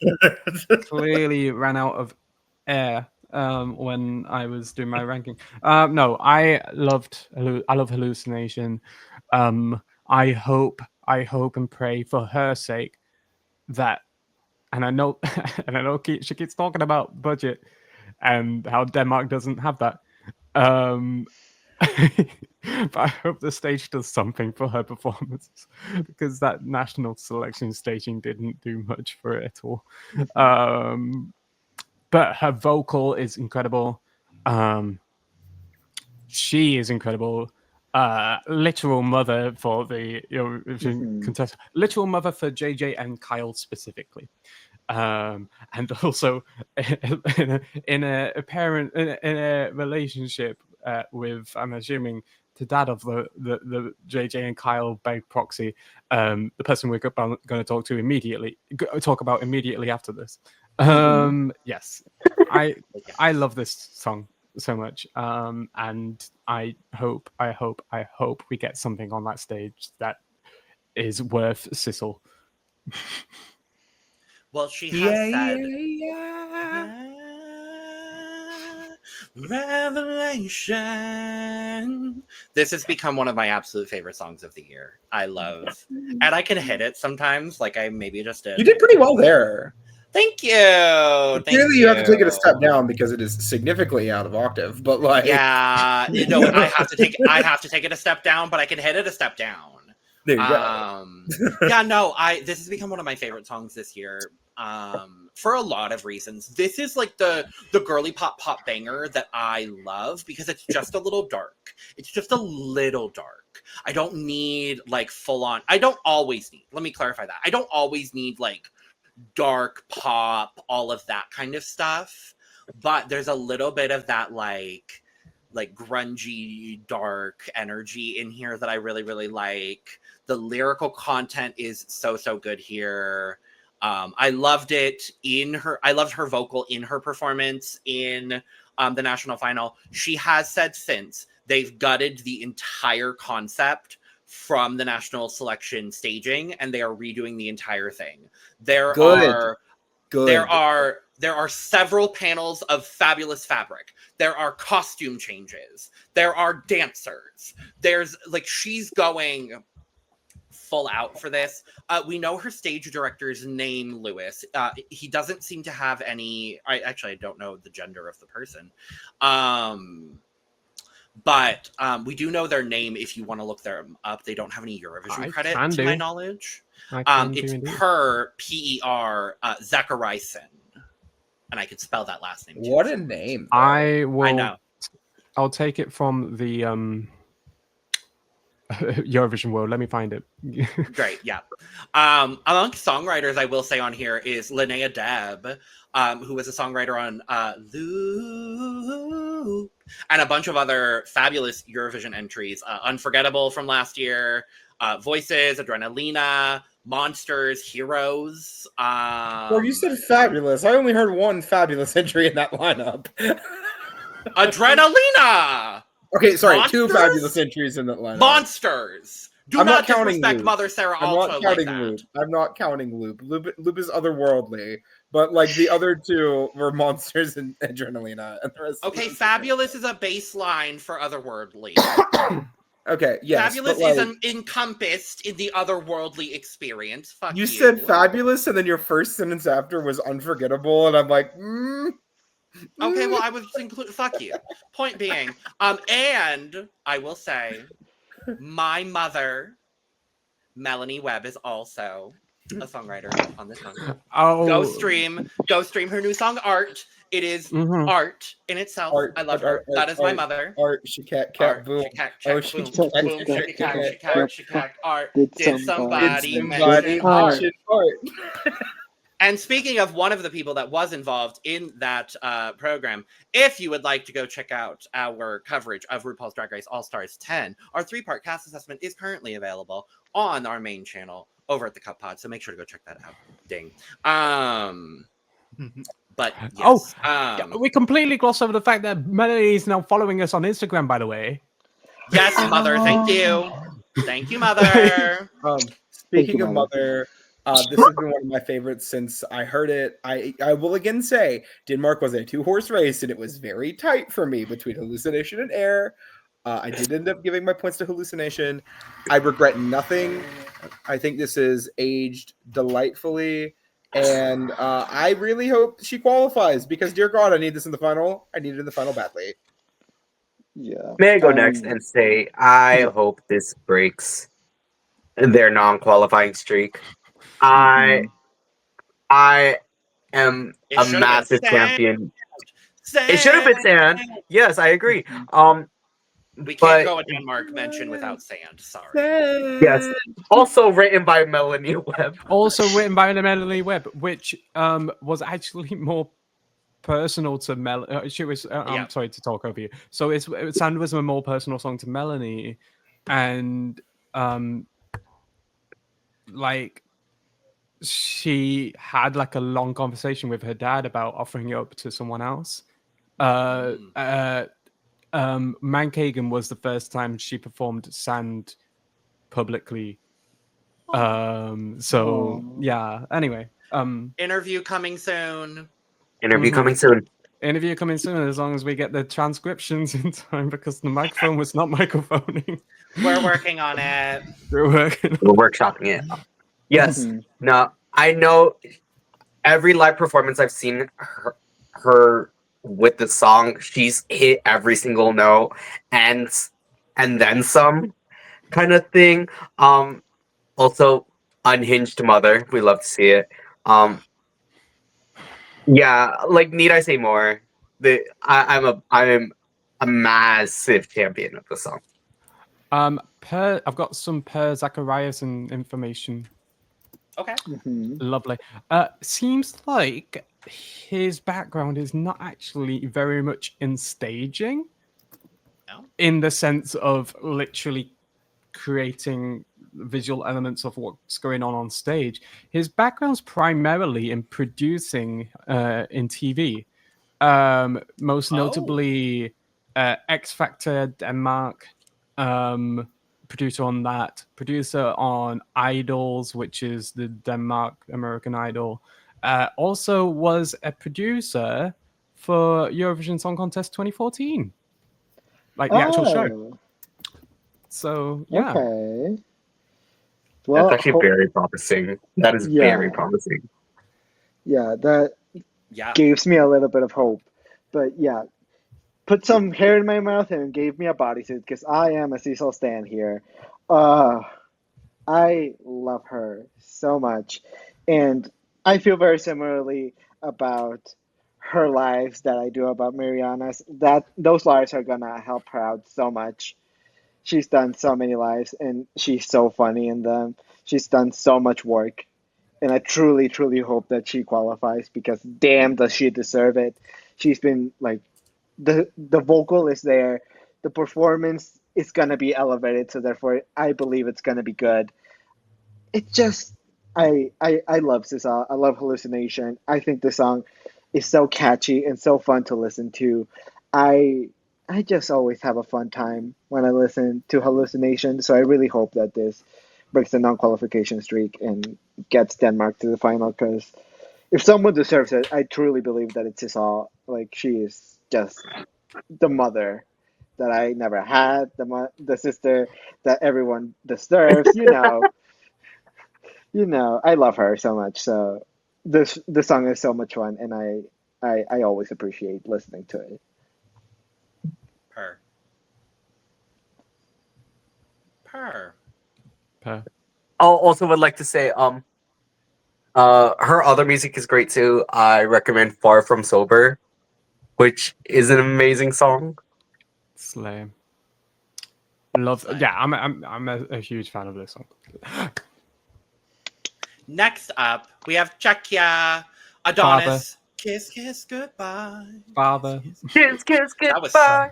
clearly ran out of air when I was doing my ranking. No, I love Hallucination. I hope and pray for her sake that, and I know she keeps talking about budget and how Denmark doesn't have that. But I hope the stage does something for her performances because that national selection staging didn't do much for it at all. But her vocal is incredible. She is incredible. Literal mother for the contest. Literal mother for JJ and Kyle specifically. And also in a parent in a relationship with, I'm assuming, the dad of the JJ and Kyle by proxy, the person we're going to talk about immediately after this. Yes, I love this song so much, and I hope we get something on that stage that is worth Sissal. Well, she has said, Revelation. This has become one of my absolute favorite songs of the year. I love, and I can hit it sometimes. Like I maybe just did. You did pretty well there. Thank you. Thank Clearly, you have to take it a step down because it is significantly out of octave. But like, yeah, I have to take it a step down, but I can hit it a step down. there you go. Yeah, no, this has become one of my favorite songs this year. For a lot of reasons. This is like the girly pop banger that I love because it's just a little dark. It's just a little dark. I don't need like full on. I don't always need. Let me clarify that. I don't always need like dark pop, all of that kind of stuff. But there's a little bit of that like grungy, dark energy in here that I really, really like. The lyrical content is so good here. I loved it I loved her vocal in her performance in the national final. She has said since they've gutted the entire concept from the national selection staging and they are redoing the entire thing. There are several panels of fabulous fabric. There are costume changes. There are dancers. There's like, she's going full out for this. We know her stage director's name, Lewis. He doesn't seem to have any. I don't know the gender of the person. But we do know their name if you want to look them up. They don't have any Eurovision credit to my knowledge. It's Per P-E-R Zachariasen. And I could spell that last name too. What a name. I know. I'll take it from the Eurovision world. Let me find it. Great, yeah. Among songwriters, I will say on here is Linnea Deb, who was a songwriter on Loop, and a bunch of other fabulous Eurovision entries. Unforgettable from last year, Voices, Adrenalina, Monsters, Heroes. Well, you said fabulous. I only heard one fabulous entry in that lineup. Adrenalina! Okay, sorry, Monsters? 2 fabulous entries in that lineup. Monsters! I'm not counting disrespect Loop. Mother Sarah I'm Alto not counting like that. Loop. I'm not counting Loop. Loop is otherworldly, but like the other 2 were Monsters and Adrenalina. And the rest Okay, fabulous is a baseline for otherworldly. Okay, yes. Fabulous but, like, is encompassed in the otherworldly experience. Fuck you. You said fabulous, and then your first sentence after was unforgettable, and I'm like, Okay, well, I was fuck you. Point being, and I will say, my mother, Melanie Webb, is also a songwriter on this song. Oh, Go stream her new song, Art. It is art in itself. Art, I love her. That is my mother. Art, she cat, boom. Boom, art. Did somebody mention art? And speaking of one of the people that was involved in that program, if you would like to go check out our coverage of RuPaul's Drag Race All-Stars 10, our 3-part cast assessment is currently available on our main channel over at the Cup Pod, so make sure to go check that out. Ding. But yes. We completely glossed over the fact that Melanie is now following us on Instagram, by the way. Yes, Mother, thank you. Thank you, Mother. Speaking of Mother, this has been one of my favorites since I heard it. I will again say Denmark was a 2-horse race, and it was very tight for me between Hallucination and Air. I did end up giving my points to Hallucination. I regret nothing. I think this is aged delightfully, and I really hope she qualifies because, dear God, I need this in the final. I need it in the final badly. Yeah. May I go next and say I hope this breaks their non-qualifying streak. I am a massive champion. It should have been sand. Yes, I agree. We can't go a Denmark mention without sand. Sorry. Yes. Also written by Melanie Webb. Which was actually more personal to Melanie. She was. I'm sorry to talk over you. So Sand was a more personal song to Melanie, and like she had like a long conversation with her dad about offering it up to someone else. Mankagan was the first time she performed Sand publicly. Yeah. Anyway. Interview coming soon. Interview coming soon. Interview coming soon, as long as we get the transcriptions in time, because the microphone was not microphoning. We're working on it. We're workshopping it. Yes. No, I know every live performance I've seen her with the song, she's hit every single note and then some kind of thing. Also, unhinged mother, we love to see it. Yeah, like need I say more? I'm a massive champion of the song. I've got some Per Zachariasen information. Okay. Lovely. Seems like his background is not actually very much in staging, in the sense of literally creating visual elements of what's going on stage. His background's primarily in producing in TV. Most notably X Factor Denmark, producer on that, producer on Idols, which is the Denmark American Idol. Also was a producer for Eurovision Song Contest 2014, like the actual show. So yeah. Okay. Well, that's actually very promising. That is very promising. Yeah, that gives me a little bit of hope. But yeah, put some hair in my mouth and gave me a bodysuit because I am a Sissal stan here. I love her so much. And I feel very similarly about her lives that I do about Miriana's. That those lives are gonna help her out so much. She's done so many lives and she's so funny in them. She's done so much work. And I truly, truly hope that she qualifies because damn does she deserve it. She's been like the vocal is there, the performance is gonna be elevated, so therefore I believe it's gonna be good. It's just I love Sissal. I love Hallucination. I think the song is so catchy and so fun to listen to. I just always have a fun time when I listen to Hallucination, so I really hope that this breaks the non-qualification streak and gets Denmark to the final, because if someone deserves it, I truly believe that it's Sissal. Like, she is just the mother that I never had, the sister that everyone deserves, you know. I love her so much. So the song is so much fun, and I always appreciate listening to it. Per. I also would like to say, her other music is great too. I recommend "Far From Sober," which is an amazing song. Slay. Love. Yeah, I'm a huge fan of this song. Next up, we have Czechia, Adonxs. Father. Kiss, kiss, goodbye. Father. Kiss, kiss, goodbye.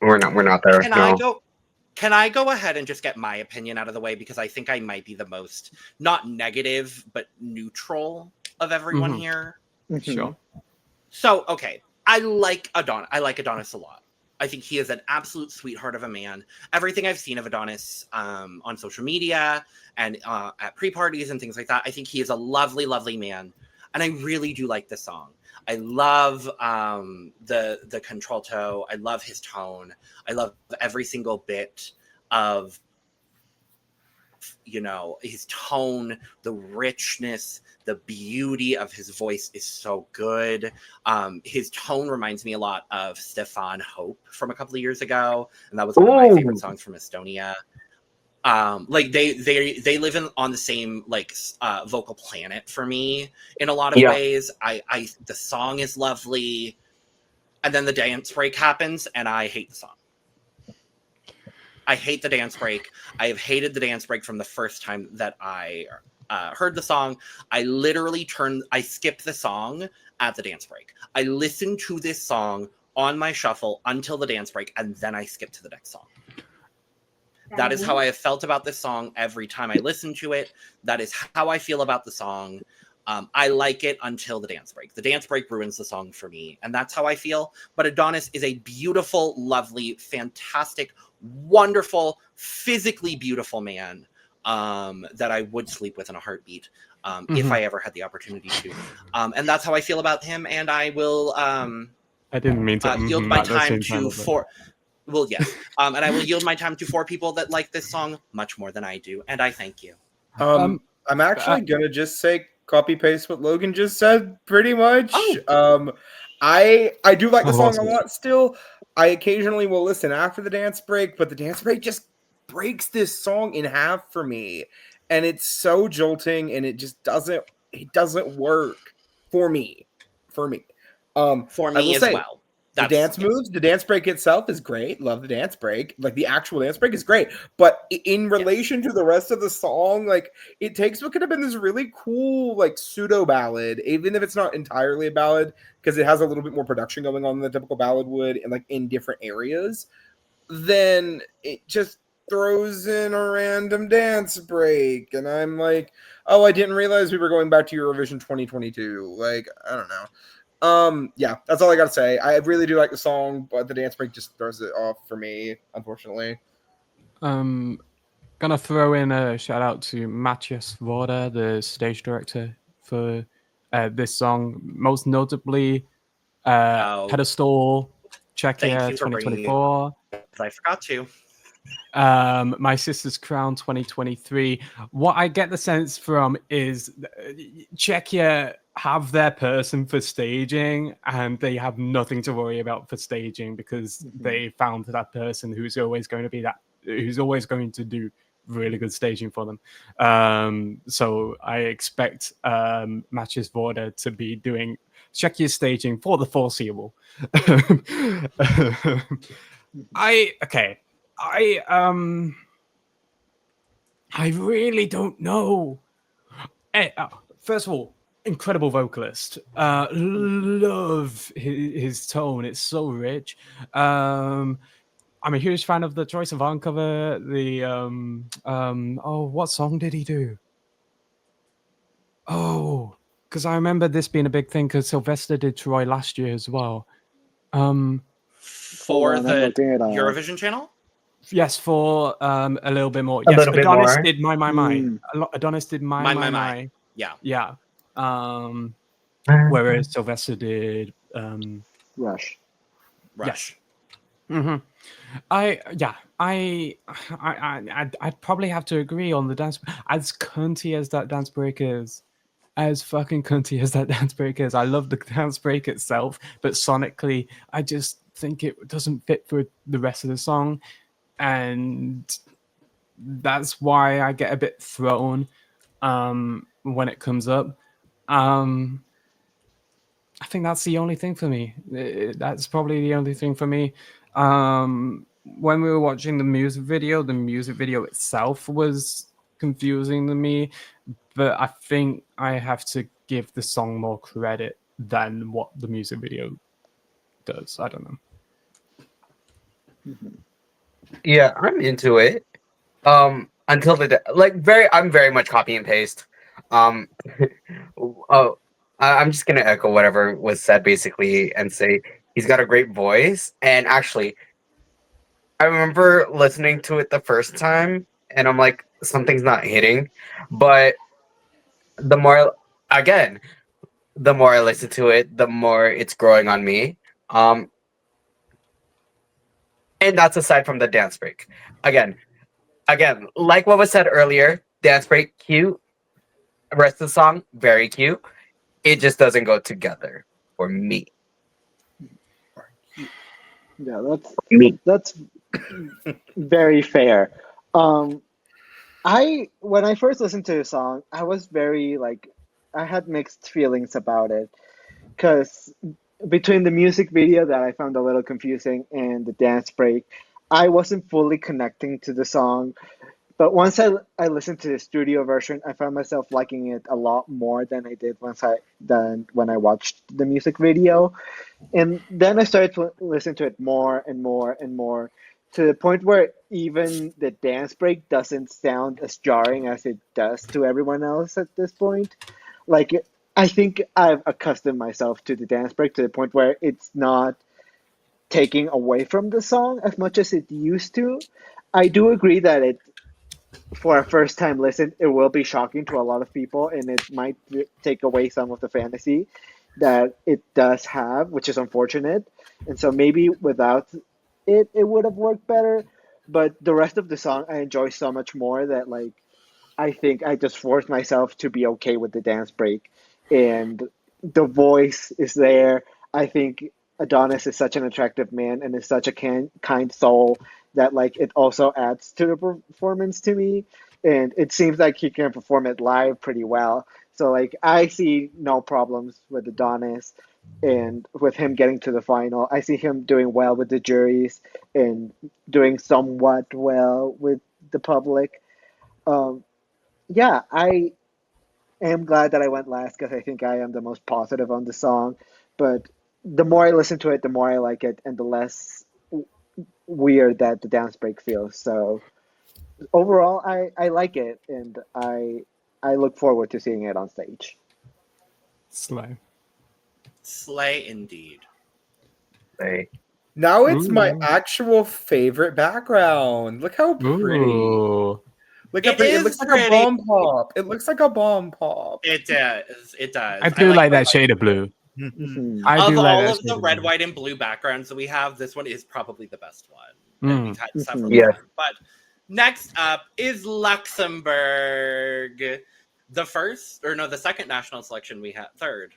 We're not there. Can I go ahead and just get my opinion out of the way, because I think I might be the most not negative but neutral of everyone here. Sure. So okay, I like Adonxs a lot. I think he is an absolute sweetheart of a man. Everything I've seen of Adonxs on social media and at pre-parties and things like that, I think he is a lovely, lovely man. And I really do like this song. I love the contralto. I love his tone. I love every single bit of, his tone, the richness, the beauty of his voice is so good. His tone reminds me a lot of Stefan Hope from a couple of years ago, and that was one of my favorite songs from Estonia. Like they live on the same vocal planet for me in a lot of ways. The song is lovely, and then the dance break happens, and I hate the song. I hate the dance break. I have hated the dance break from the first time that I heard the song. I literally skipped the song at the dance break. I listened to this song on my shuffle until the dance break, and then I skipped to the next song. That is how I have felt about this song every time I listen to it. That is how I feel about the song. I like it until the dance break. The dance break ruins the song for me, and that's how I feel. But Adonxs is a beautiful, lovely, fantastic, wonderful, physically beautiful man that I would sleep with in a heartbeat if I ever had the opportunity to. And that's how I feel about him, and I will I didn't mean to yield my time to four. Well, yes. And I will yield my time to 4 people that like this song much more than I do, and I thank you. I'm actually gonna just say copy paste what Logan just said, pretty much. Oh. I do like the Oh, song awesome. a lot still. I occasionally will listen after the dance break, but the dance break just breaks this song in half for me. And it's so jolting, and it just doesn't work for me. For I me will as say, well. the dance moves, the dance break itself is great. Love the dance break. Like, the actual dance break is great. But in relation to the rest of the song, like, it takes what could have been this really cool, like, pseudo ballad, even if it's not entirely a ballad, because it has a little bit more production going on than the typical ballad would, and like in different areas. Then it just throws in a random dance break, and I'm like, oh, I didn't realize we were going back to Eurovision 2022. Like, I don't know. Yeah, that's all I gotta say. I really do like the song, but the dance break just throws it off for me, unfortunately. Gonna throw in a shout out to Matthias Voda, the stage director for this song, most notably Pedestal, Czechia Thank you for bringing 2024. I forgot to. My Sister's Crown 2023. What I get the sense from is Czechia have their person for staging, and they have nothing to worry about for staging because they found that person who's always going to do really good staging for them. So I expect Matches Vorda to be doing Czechia's staging for the foreseeable. I really don't know. First of all, incredible vocalist. Love his tone. It's so rich. I'm a huge fan of the Troye Sivan cover. What song did he do? Oh, because I remember this being a big thing because Sylvester did Troy last year as well. For the Eurovision channel? Yes, for a little bit more. A Yes, little bit Adonis more. did My. Adonis did My. Yeah. Whereas Sylvester did Rush. Yes. I'd probably have to agree on the dance. As cunty as that dance break is, as fucking cunty as that dance break is, I love the dance break itself, but sonically, I just think it doesn't fit for the rest of the song, and that's why I get a bit thrown when it comes up. I think that's the only thing for me. That's probably the only thing for me. When we were watching the music video itself was confusing to me, but I think I have to give the song more credit than what the music video does. I don't know. Yeah, I'm into it. Until I'm very much copy and paste. I'm just gonna echo whatever was said basically and say he's got a great voice. And actually, I remember listening to it the first time, and I'm like, something's not hitting. But the more I listen to it, the more it's growing on me. And that's aside from the dance break. Again, like what was said earlier, dance break cute. Rest of the song very cute. It just doesn't go together for me. Yeah, that's very fair. When I first listened to the song, I was very I had mixed feelings about it because between the music video that I found a little confusing and the dance break, I wasn't fully connecting to the song. But once I listened to the studio version, I found myself liking it a lot more than I did when I watched the music video. And then I started to listen to it more and more and more, to the point where even the dance break doesn't sound as jarring as it does to everyone else at this point. Like, I think I've accustomed myself to the dance break to the point where it's not taking away from the song as much as it used to. I do agree that for a first time listen, it will be shocking to a lot of people, and it might take away some of the fantasy that it does have, which is unfortunate. And so maybe without it would have worked better. But the rest of the song I enjoy so much more that I think I just forced myself to be okay with the dance break, and the voice is there. I think Adonis is such an attractive man and is such a kind soul that like it also adds to the performance to me, and it seems like he can perform it live pretty well. So like I see no problems with Adonis and with him getting to the final. I see him doing well with the juries and doing somewhat well with the public. Um, yeah, I am glad that I went last because I think I am the most positive on the song. But the more I listen to it, the more I like it, and the less weird that the dance break feels. So overall, I like it, and I look forward to seeing it on stage. Slay. Slay indeed. They- Now it's my Ooh. actual favorite background. Look how pretty. Ooh. Look how It pretty. It is looks like pretty. a bomb pop. It looks like a bomb pop. It does. It does. I do like that the- shade of blue. Mhm. I Of do like all that of shade the of red, blue. white, and blue backgrounds that we have, this one is probably the best one. And we've had several. Mhm. Yes. times. But next up is Luxembourg. The second national selection we had. Third.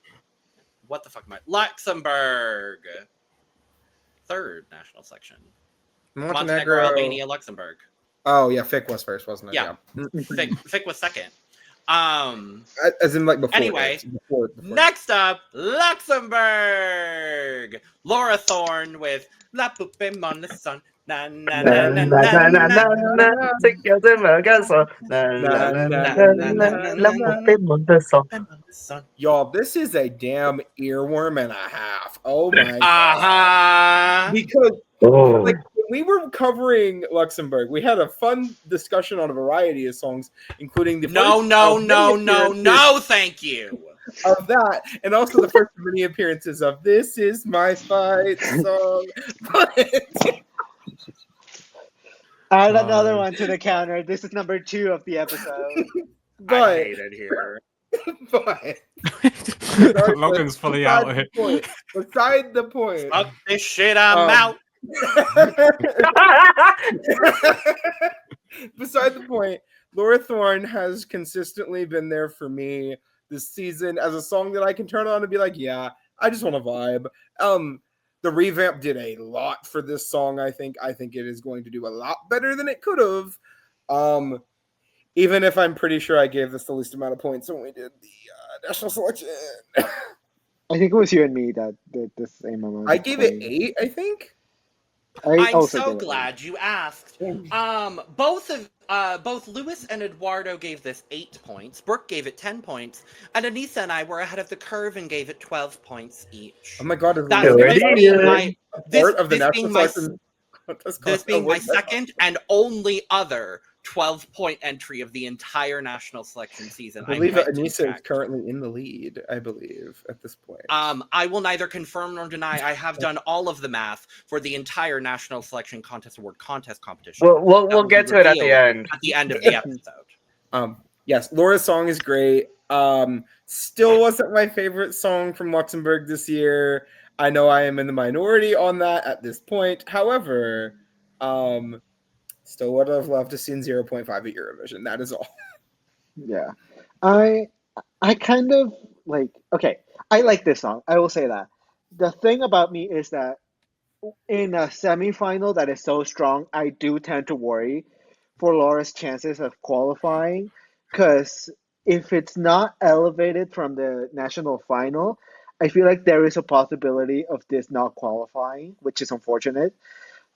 What the fuck am I? Luxembourg. Third national selection. Montenegro, Albania, Luxembourg. Oh yeah, Fick was first, wasn't it? Yeah. Mhm. Fick was second. As in like before. Anyway, before. Next up, Luxembourg. Laura Thorn with La Poupée Mon le Son. Na na na na na na na. Y'all, this is a damn earworm and a half. Oh my god. Uh-huh. Because Oh. like when we were covering Luxembourg, we had a fun discussion on a variety of songs, including the No, first no, of no, many no, appearances no, thank you. of that, and also the first of many appearances of "This Is My Fight" song. But Add another one to the counter. This is number 2 of the episode. I but hate it here. but Logan's fully out of it. Beside the point. Fuck this shit, I'm Um, out. Beside the point, Laura Thorn has consistently been there for me this season as a song that I can turn on and be like, yeah, I just want to vibe. The revamp did a lot for this song. I think it is going to do a lot better than it could have. Even if I'm pretty sure I gave this the least amount of points when we did the national selection. I think it was you and me that did the same amount. I of gave it points. 8, I think. I'm also so gave it glad you asked. Both Lewis and Eduardo gave this 8 points. Brook gave it 10 points, and Aneesa and I were ahead of the curve and gave it 12 points each. Oh my god! Is That's Lewis this being my part of the this national being my selection contest this being my award? second and only other 12-point entry of the entire national selection season. I believe I'm yet to Aneesa check. is currently in the lead. I believe at this point. I will neither confirm nor deny. I have done all of the math for the entire national selection contest award contest competition. We'll That will get be to it at the revealed end. At the end of the episode. Yes, Laura's song is great. Still wasn't my favorite song from Luxembourg this year. I know I am in the minority on that at this point. However, still would have loved to see 0.5 at Eurovision. That is all. Yeah. I kind of like, okay, I like this song. I will say that. The thing about me is that in a semifinal that is so strong, I do tend to worry for Laura's chances of qualifying, because if it's not elevated from the national final, I feel like there is a possibility of this not qualifying, which is unfortunate.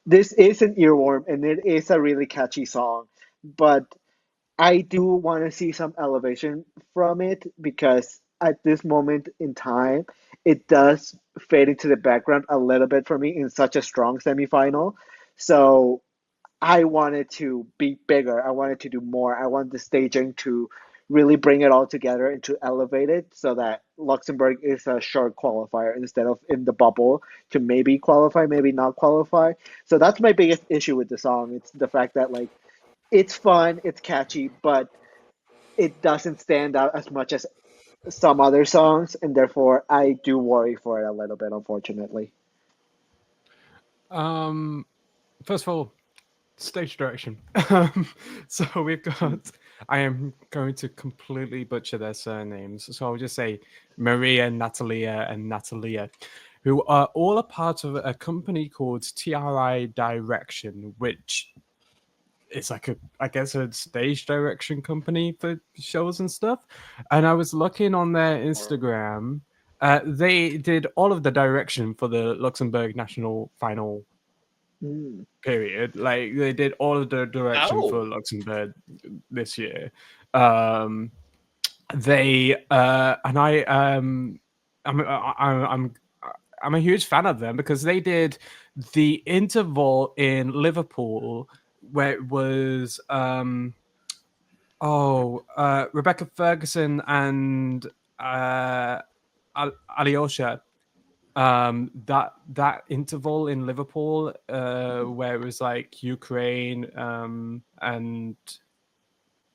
This is an earworm and it is a really catchy song, but I do want to see some elevation from it because at this moment in time, it does fade into the background a little bit for me in such a strong semifinal. So I wanted to be bigger. I wanted to do more. I want the staging to really bring it all together and to elevate it so that Luxembourg is a short qualifier instead of in the bubble to maybe qualify, maybe not qualify. So that's my biggest issue with the song. It's the fact that like it's fun, it's catchy, but it doesn't stand out as much as some other songs, and therefore I do worry for it a little bit, unfortunately. First of all, stage direction. So we've got I am going to completely butcher their surnames. So I'll just say Maria, Natalia, and Natalia, who are all a part of a company called TRI Direction, which is like I guess a stage direction company for shows and stuff. And I was looking on their Instagram. They did all of the direction for the Luxembourg national final Mm. period. Like they did all of the direction for Oh. Luxembourg this year. They and I'm a huge fan of them because they did the interval in Liverpool where it was Rebecca Ferguson and Alyosha. That interval in Liverpool where it was like Ukraine and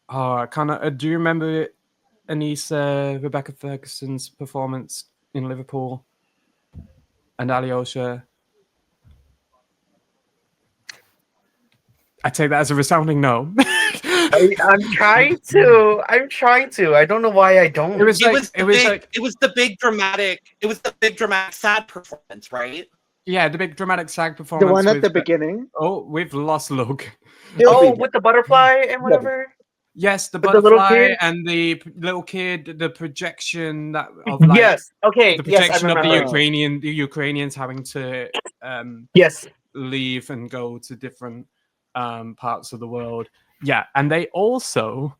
I kind of do you remember Aneesa, Rebecca Ferguson's performance in Liverpool and Alyosha? I take that as a resounding no. I'm trying to. I don't know why I don't. It was the big dramatic sad performance, right? Yeah, the big dramatic SAG performance. The one at the beginning. We've lost Logan. With the butterfly and whatever. Yes, the With the little butterfly kid? and the little kid, the projection that of like Yes. Okay. the Yes, I projection of remember. the Ukrainians having to Yes. leave and go to different parts of the world. Yeah, and they also,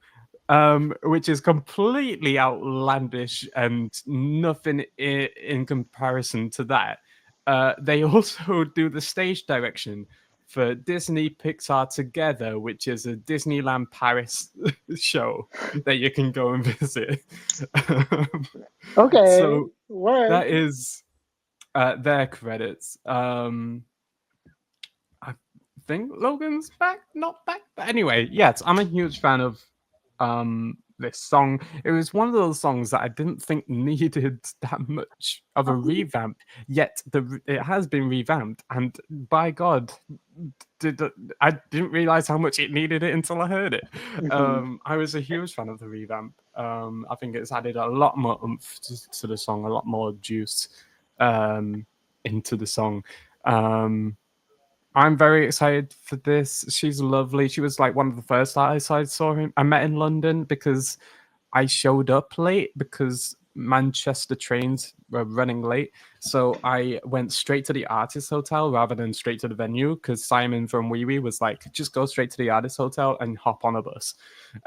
which is completely outlandish and nothing in comparison to that, they also do the stage direction for Disney Pixar Together, which is a Disneyland Paris show that you can go and visit. Okay. So What? that is their credits. I think Logan's back, not back. But anyway, yes, I'm a huge fan of this song. It was one of those songs that I didn't think needed that much of a revamp, yet it has been revamped, and by God, I didn't realize how much it needed it until I heard it. I was a huge fan of the revamp. I think it's added a lot more oomph to the song, a lot more juice into the song. I'm very excited for this. She's lovely. She was like one of the first artists I met in London because I showed up late because Manchester trains were running late. So I went straight to the artist hotel rather than straight to the venue because Simon from Wee Wee was like, just go straight to the artist hotel and hop on a bus.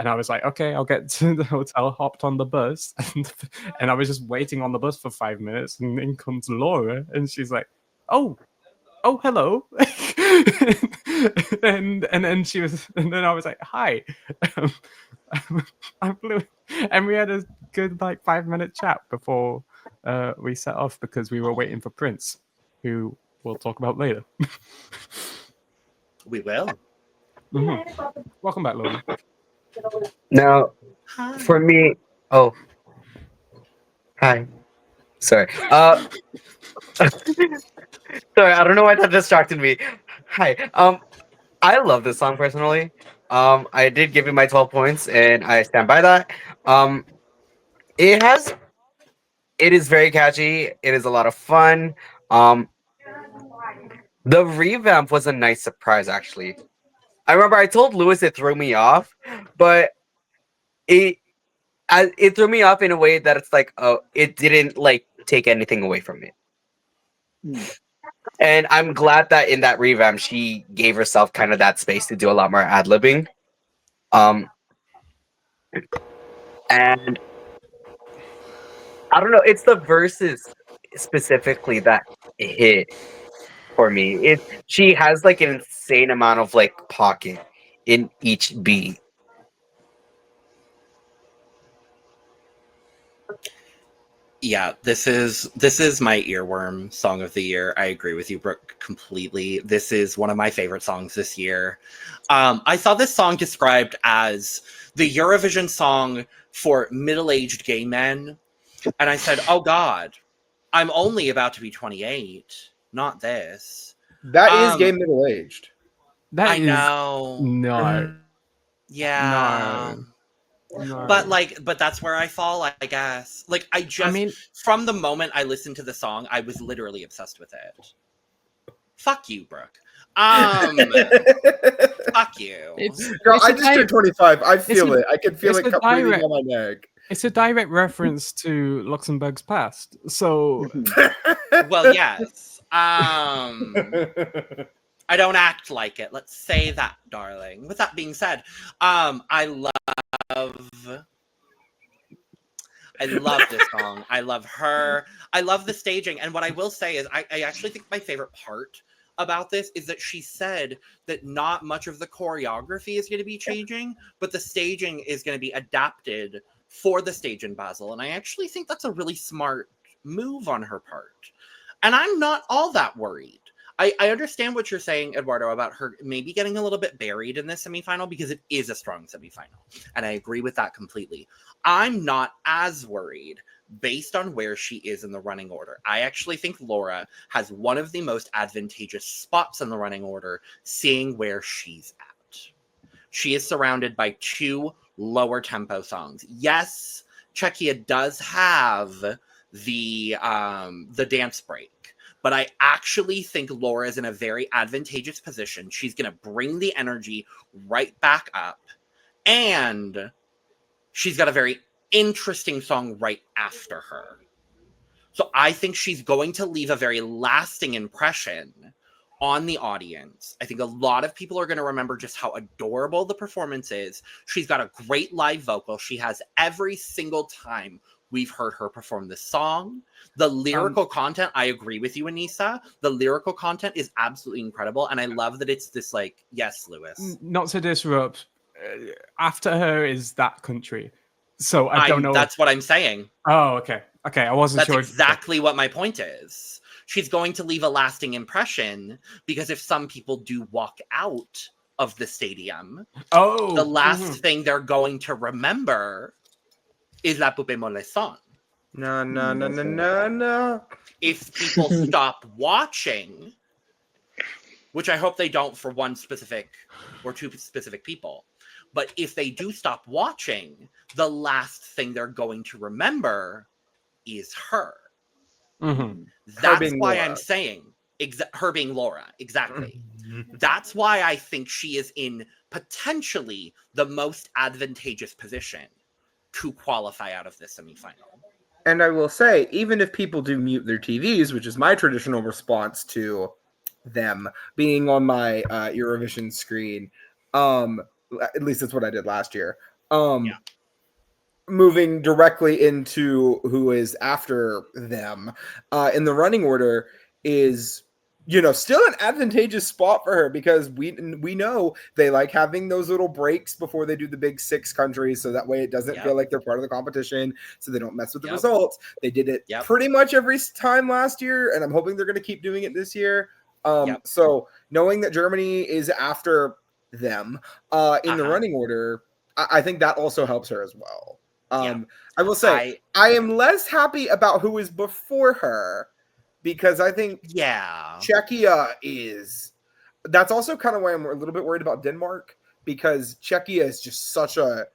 And I was like, okay, I'll get to the hotel, hopped on the bus. And I was just waiting on the bus for 5 minutes. And in comes Laura and she's like, oh, hello. and then she was, and then I was like, hi. I flew, and we had a good like 5-minute chat before we set off because we were waiting for Princ, who we'll talk about later. We will. Mm-hmm. Welcome back, Logan. Now, for me, hi. Sorry. Sorry, I don't know why that distracted me. Hi. I love this song personally. I did give it my 12 points, and I stand by that. It is very catchy. It is a lot of fun. The revamp was a nice surprise, actually. I remember I told Lewis it threw me off, but it threw me off in a way that it's like, it didn't like take anything away from it. And I'm glad that in that revamp she gave herself kind of that space to do a lot more ad-libbing. And I don't know, it's the verses specifically that hit for me. She has like an insane amount of like pocket in each beat. Yeah, this is my earworm song of the year. I agree with you, Brook, completely. This is one of my favorite songs this year. I saw this song described as the Eurovision song for middle-aged gay men, and I said, "Oh God, I'm only about to be 28. Not this." That is gay middle-aged. I know. No. Yeah. No. No. But that's where I fall, I guess. Like, from the moment I listened to the song, I was literally obsessed with it. Fuck you, Brook. Fuck you. Girl, I just turned 25. I feel it. I can feel it breathing on my neck. It's a direct reference to Luxembourg's past. So, well, yes. I don't act like it. Let's say that, darling. With that being said, I love this song. I love her. I love the staging. And what I will say is I actually think my favorite part about this is that she said that not much of the choreography is going to be changing, but the staging is going to be adapted for the stage in Basel. And I actually think that's a really smart move on her part. And I'm not all that worried. I understand what you're saying, Eduardo, about her maybe getting a little bit buried in this semifinal because it is a strong semifinal. And I agree with that completely. I'm not as worried based on where she is in the running order. I actually think Laura has one of the most advantageous spots in the running order, seeing where she's at. She is surrounded by 2 lower tempo songs. Yes, Czechia does have the dance break. But I actually think Laura is in a very advantageous position. She's going to bring the energy right back up. And she's got a very interesting song right after her. So I think she's going to leave a very lasting impression on the audience. I think a lot of people are going to remember just how adorable the performance is. She's got a great live vocal. She has every single time we've heard her perform this song. The lyrical content, I agree with you, Aneesa. The lyrical content is absolutely incredible. And I love that it's this yes, Lewis. Not to disrupt, after her is that country. So I don't know. That's what I'm saying. Oh, okay. Okay, I wasn't sure. That's exactly what my point is. She's going to leave a lasting impression because if some people do walk out of the stadium, the last thing they're going to remember is la poupée molestant. No. If people stop watching, which I hope they don't for one specific or 2 specific people, but if they do stop watching, the last thing they're going to remember is her. Mm-hmm. That's why I'm saying her being Laura. Exactly. That's why I think she is in potentially the most advantageous position to qualify out of this semifinal. And I will say, even if people do mute their TVs, which is my traditional response to them being on my Eurovision screen, at least that's what I did last year. Moving directly into who is after them in the running order is, still an advantageous spot for her because we know they like having those little breaks before they do the big 6 countries, so that way it doesn't feel like they're part of the competition, so they don't mess with the results. They did it pretty much every time last year, and I'm hoping they're going to keep doing it this year. So knowing that Germany is after them in the running order, I think that also helps her as well. I will say I am less happy about who is before her because I think Czechia is. That's also kind of why I'm a little bit worried about Denmark because Czechia is just such a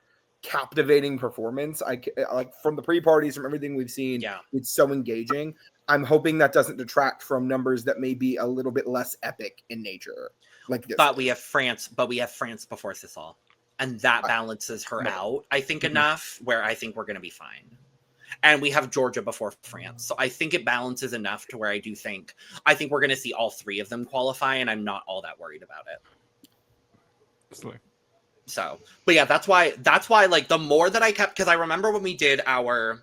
captivating performance. I like from the pre-parties, from everything we've seen. It's so engaging. I'm hoping that doesn't detract from numbers that may be a little bit less epic in nature, like this. But we have France. Before Sissal. And that balances her out, I think, enough where I think we're going to be fine. And we have Georgia before France. So I think it balances enough to where I think we're going to see all 3 of them qualify, and I'm not all that worried about it. So, but yeah, that's why the more that I kept, because I remember when we did our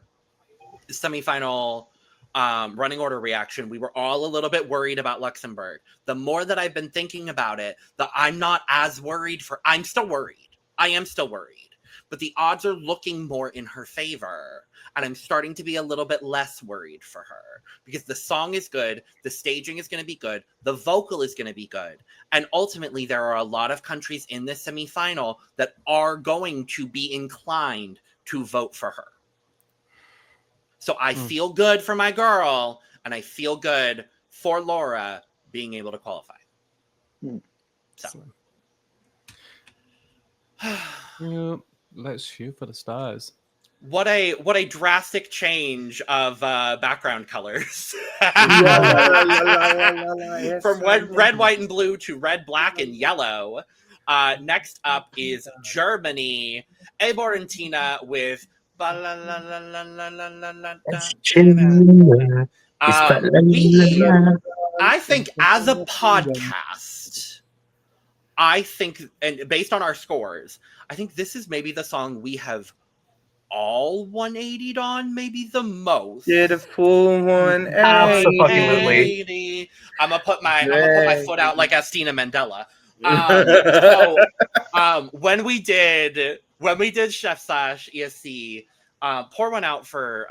semifinal running order reaction, we were all a little bit worried about Luxembourg. The more that I've been thinking about it, I'm not as worried I'm still worried. I am still worried, but the odds are looking more in her favor, and I'm starting to be a little bit less worried for her because the song is good, the staging is going to be good, the vocal is going to be good, and ultimately there are a lot of countries in this semifinal that are going to be inclined to vote for her. So I feel good for my girl, and I feel good for Laura being able to qualify. So. Let's shoot for the stars. What a drastic change of background colors. From red, white, and blue to red, black, and yellow. Next up is Germany. Abor and Tynna with I think as a podcast, I think, and based on our scores, I think this is maybe the song we have all 180'd on, maybe the most. Did a full 180. I'm gonna put my foot out like Astina Mandela. When we did Chef Slash ESC, pour one out for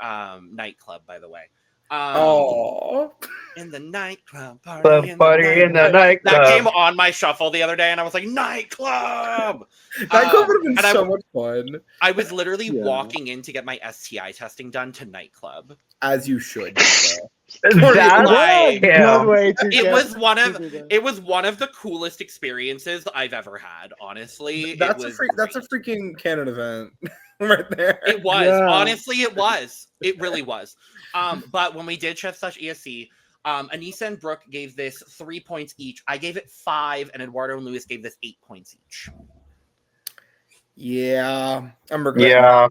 Nightclub, by the way. In the nightclub, party in the nightclub. That came on my shuffle the other day, and I was like, nightclub! Nightclub would have been so much fun. I was literally walking in to get my STI testing done to nightclub. As you should. It was one of the coolest experiences I've ever had, honestly. That's a freaking canon event right there. It was. Yeah. Honestly, it was. It really was. But when we did Chef Slash ESC, Aneesa and Brook gave this 3 points each. I gave it 5, and Eduardo and Lewis gave this 8 points each. Yeah, I'm regretting. Yeah,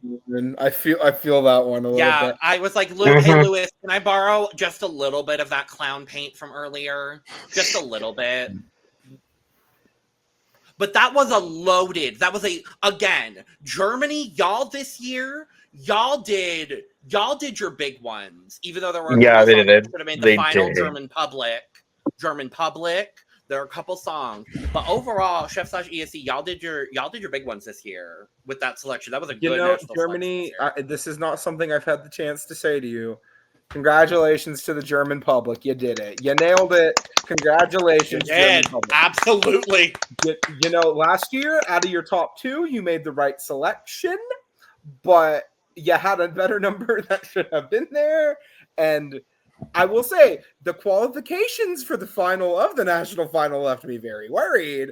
I feel that one a little bit. Yeah, I was like, hey Lewis, can I borrow just a little bit of that clown paint from earlier? Just a little bit. But that was again, Germany, y'all this year, y'all did your big ones, even though there were they did. Could have made the final German public. There are a couple songs, but overall, Chef Slash ESC, y'all did your big ones this year with that selection. That was a good national Germany. This is not something I've had the chance to say to you. Congratulations to the German public. You did it. You nailed it. Congratulations. German public. Absolutely. Last year, out of your top 2, you made the right selection, but you had a better number that should have been there. And I will say the qualifications for the final of the national final left me very worried.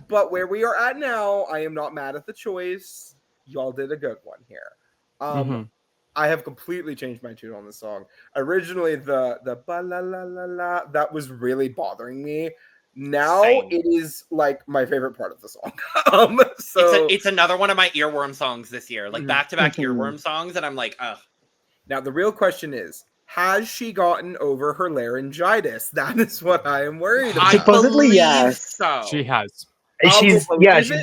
But where we are at now, I am not mad at the choice. Y'all did a good one here. I have completely changed my tune on this song. Originally, the ba la la la la, that was really bothering me. Now it is like my favorite part of the song. It's another one of my earworm songs this year, like back-to-back earworm songs, and I'm like, ugh. Now the real question is, has she gotten over her laryngitis? That is what I am worried about. Supposedly, yes. So. She has. She's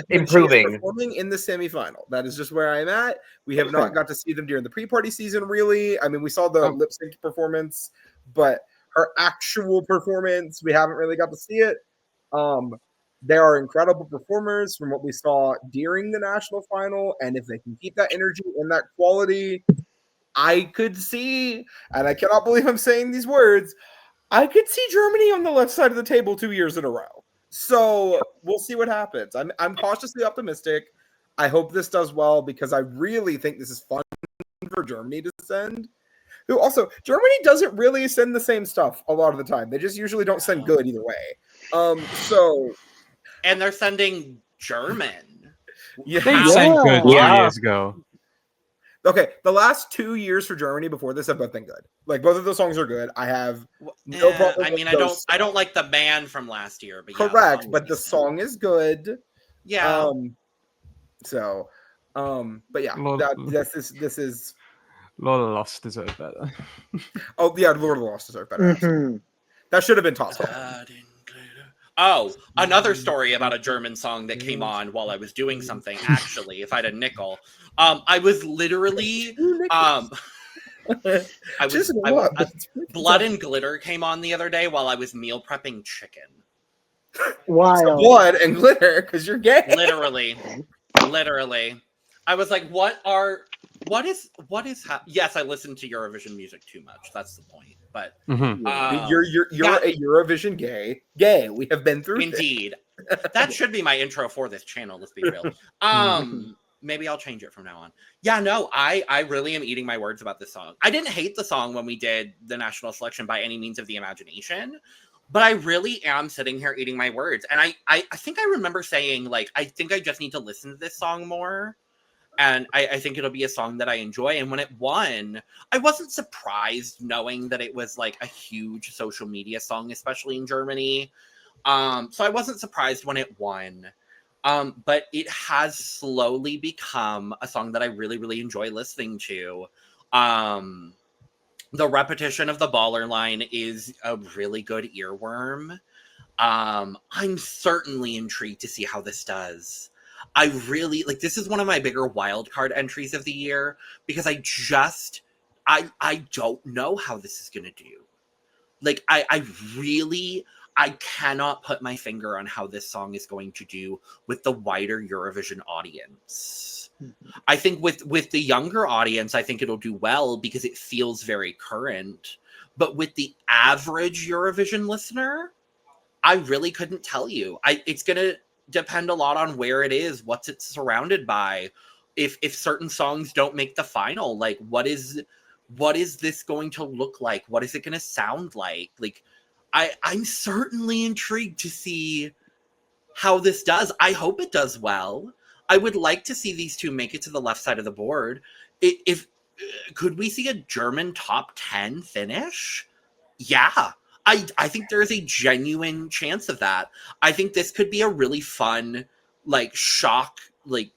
improving. She's performing in the semifinal. That is just where I'm at. We have not got to see them during the pre-party season, really. I mean, we saw the lip sync performance, but her actual performance, we haven't really got to see it. They are incredible performers from what we saw during the national final, and if they can keep that energy and that quality, I could see, and I cannot believe I'm saying these words, I could see Germany on the left side of the table 2 years in a row. So we'll see what happens. I'm cautiously optimistic. I hope this does well because I really think this is fun for Germany to send. Who also, Germany doesn't really send the same stuff a lot of the time. They just usually don't send good either way. And they're sending German. They sent good 2 years ago. Okay, the last 2 years for Germany before this have both been good. Like both of the songs are good. I have no problem. I mean, I don't like the band from last year, but correct. But the song is good. Yeah. But yeah, this is. Lord of the Lost deserve better. Oh yeah, Lord of the Lost deserve better. That should have been tossed. Oh, another story about a German song that came on while I was doing something. Actually, if I had a nickel, I was literally, Blood and Glitter came on the other day while I was meal prepping chicken. Wow. Blood and glitter because you're gay. Literally, I was like, what is yes, I listened to Eurovision music too much. That's the point. But you're a Eurovision gay. We have been through indeed. That should be my intro for this channel. Let's be real. Maybe I'll change it from now on. Yeah, no, I really am eating my words about this song. I didn't hate the song when we did the national selection by any means of the imagination, but I really am sitting here eating my words. And I think I remember saying, like, I think I just need to listen to this song more. And I think it'll be a song that I enjoy. And when it won, I wasn't surprised knowing that it was like a huge social media song, especially in Germany. So I wasn't surprised when it won. But it has slowly become a song that I really, really enjoy listening to. The repetition of the baller line is a really good earworm. I'm certainly intrigued to see how this does. I really like this is one of my bigger wildcard entries of the year because I don't know how this is gonna do. Like I cannot put my finger on how this song is going to do with the wider Eurovision audience. I think with the younger audience, I think it'll do well because it feels very current. But with the average Eurovision listener, I really couldn't tell you. It's gonna depend a lot on where it is, what's it surrounded by. If certain songs don't make the final, like what is this going to look like? What is it gonna sound like? Like I'm certainly intrigued to see how this does. I hope it does well. I would like to see these two make it to the left side of the board. If could we see a German top 10 finish? Yeah. I think there is a genuine chance of that. I think this could be a really fun, like, shock, like,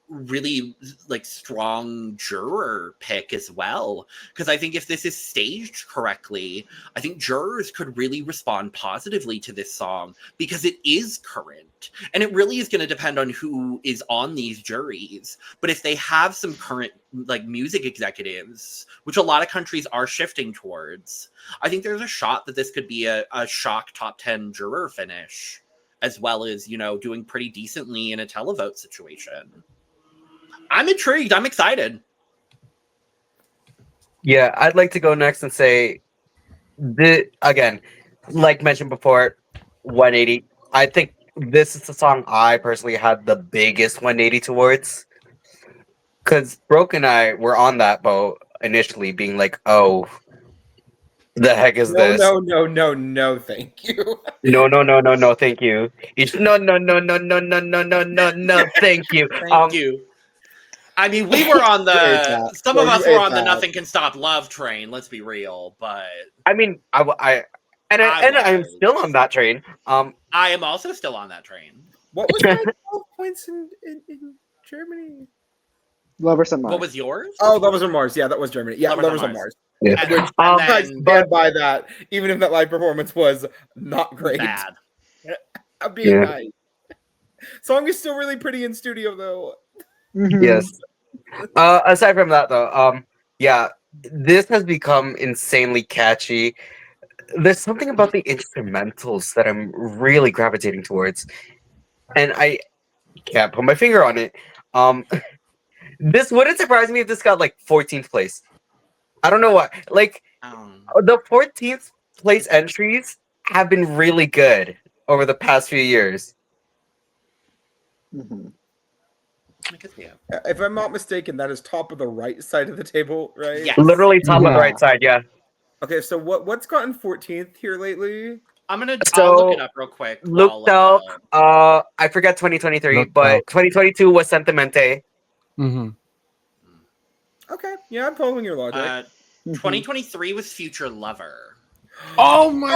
really, like, strong juror pick as well. Because I think if this is staged correctly, I think jurors could really respond positively to this song because it is current. And it really is going to depend on who is on these juries. But if they have some current, like, music executives, which a lot of countries are shifting towards, I think there's a shot that this could be a shock top 10 juror finish, as well as, you know, doing pretty decently in a televote situation. I'm intrigued. I'm excited. Yeah, I'd like to go next and say, again, like mentioned before, 180. I think this is the song I personally had the biggest 180 towards. Because Brook and I were on that boat initially, being like, oh, the heck is this? No, thank you. No, thank you. No, thank you. Thank you. I mean, we were on some of us were on the Nothing Can Stop Love train, let's be real, but I mean, I'm still on that train. I am also still on that train. What was my 12 points in Germany? Lovers on Mars. What was yours? Oh, Lovers on Mars. Yeah, that was Germany. Yeah, Lovers on Mars. Yeah. I stand by that, even if that live performance was not great. Bad. I'm being nice. Song is still really pretty in studio, though. Mhm. Yes. Aside from that, though, yeah, this has become insanely catchy. There's something about the instrumentals that I'm really gravitating towards, and I can't put my finger on it. This wouldn't surprise me if this got like 14th place. I don't know why. Like the 14th place entries have been really good over the past few years. Mhm. If I'm not mistaken, that is top of the right side of the table, right? Yes. Literally top of the right side, yeah. Okay, so what's gotten 14th here lately? I'll look it up real quick. Looked out. I forgot 2023, Looked but out. 2022 was Sentimente. Mm-hmm. Okay, yeah, I'm following your logic. 2023 was Future Lover. Oh my!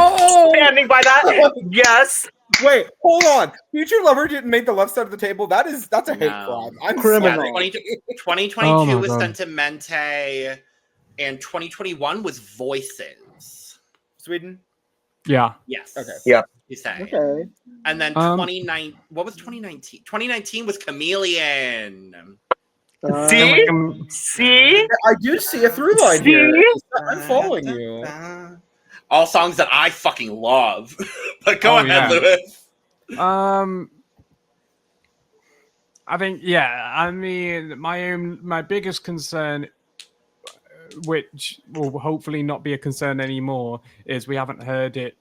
Standing by that, yes. Wait, hold on. Future Lover didn't make the left side of the table. That's a hate No. crime. I'm Criminal. sorry. 2022 Oh my was God. Sentimente, and 2021 was Voices. Sweden. Yeah. Yes. Okay. Yeah. You say. Okay. And then 2019. What was 2019? 2019 was Chameleon. See? I do see a through line here. I'm following you. All songs that I fucking love. But go Oh, ahead, yeah. Lewis. I think I mean my biggest concern, which will hopefully not be a concern anymore, is we haven't heard it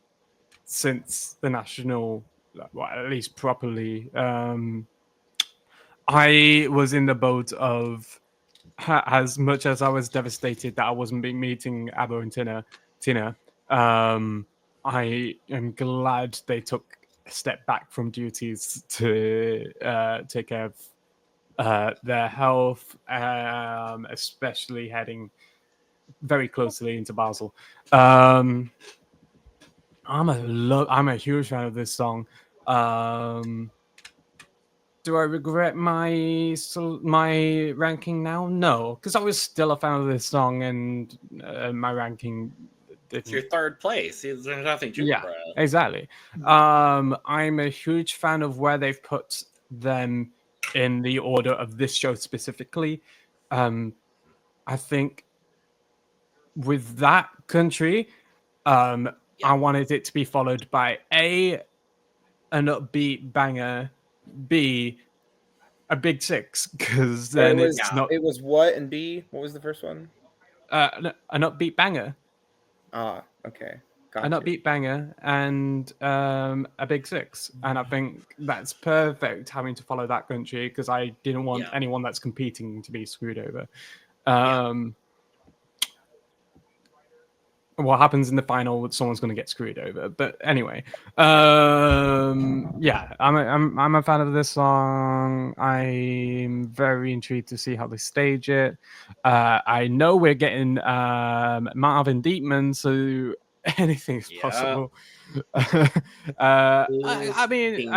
since the national, well, at least properly. I was in the boat of, as much as I was devastated that I wasn't meeting Abor and Tynna, I am glad they took a step back from duties to take care of their health, especially heading very closely into Basel. I'm a huge fan of this song. Do I regret my ranking now? No, because I was still a fan of this song, and my ranking. It's your third place. There's nothing to regret. Exactly. I'm a huge fan of where they've put them in the order of this show specifically. I think with that country, I wanted it to be followed by an upbeat banger, B, a big six, because then it's not. It was what, and B? What was the first one? An upbeat banger. Ah, okay. An upbeat banger and a big six, and I think that's perfect having to follow that country because I didn't want anyone that's competing to be screwed over. What happens in the final? Someone's going to get screwed over. But anyway, I'm a fan of this song. I'm very intrigued to see how they stage it. I know we're getting Marvin Dietman, so anything's possible. I mean,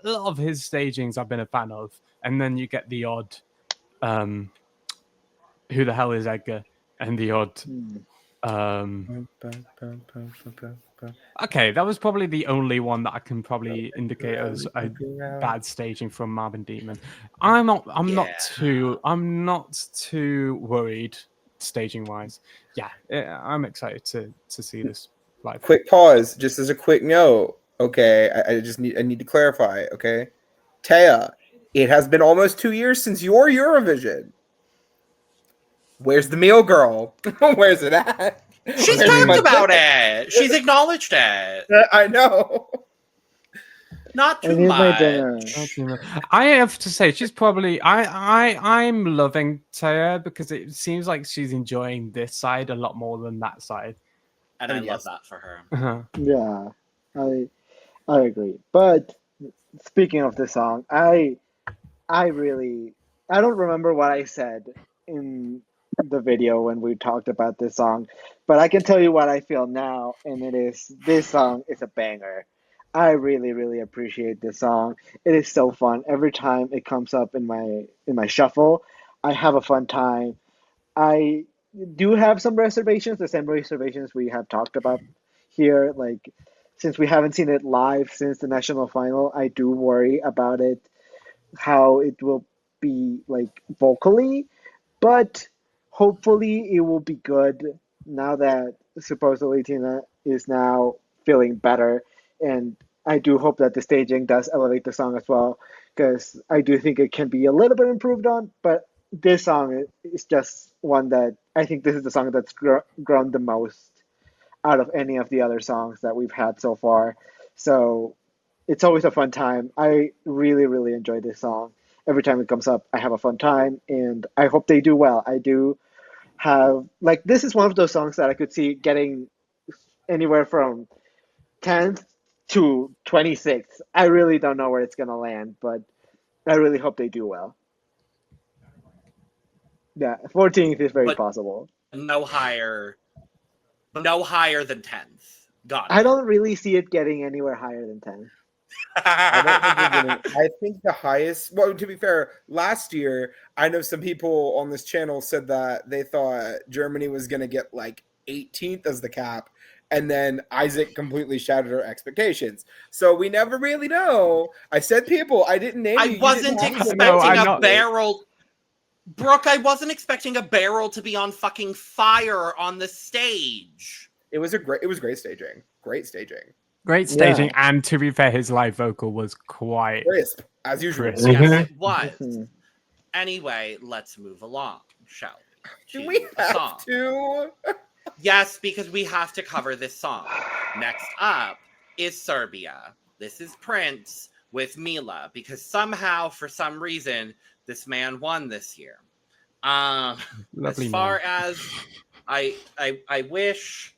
a lot of his stagings I've been a fan of, and then you get the odd, who the hell is Edgar? And the odd. Okay, that was probably the only one that I can probably indicate as a bad staging from Marvin Dietman. I'm not too worried staging wise. Yeah, I'm excited to see this live. Quick pause, just as a quick note. Okay, I need to clarify. Okay, Taya, it has been almost 2 years since your Eurovision. Where's the meal girl? Where's it at? She's talked about it. She's acknowledged it. I know. Not too much. I have to say, she's probably. I'm loving Taya because it seems like she's enjoying this side a lot more than that side, and I love that for her. Yeah, I agree. But speaking of the song, I don't remember what I said in the video when we talked about this song, but I can tell you what I feel now, and it is this song is a banger. I really, really appreciate this song. It is so fun. Every time it comes up in my shuffle, I have a fun time. I do have some reservations, the same reservations we have talked about here. Like, since we haven't seen it live since the national final, I do worry about it, how it will be like vocally, but hopefully it will be good now that supposedly Tynna is now feeling better. And I do hope that the staging does elevate the song as well, because I do think it can be a little bit improved on. But this song is just one that I think this is the song that's grown the most out of any of the other songs that we've had so far. So it's always a fun time. I really, really enjoy this song. Every time it comes up, I have a fun time, and I hope they do well. I do have, like, this is one of those songs that I could see getting anywhere from 10th to 26th. I really don't know where it's going to land, but I really hope they do well. Yeah, 14th is very possible. No higher than 10th. Got it. I don't really see it getting anywhere higher than 10th. I think the highest, well, to be fair, last year I know some people on this channel said that they thought Germany was going to get like 18th as the cap, and then Isaac completely shattered our expectations. So we never really know. I said people, I didn't name I wasn't expecting a barrel. Brooke, I wasn't expecting a barrel to be on fucking fire on the stage. It was great staging. Great staging. Great staging, and to be fair, his live vocal was quite crisp, as usual. Crisp. Yes, it was. Anyway, let's move along, shall we? Do we have to? Yes, because we have to cover this song. Next up is Serbia. This is Princ with Mila, because somehow, for some reason, this man won this year. As far as I wish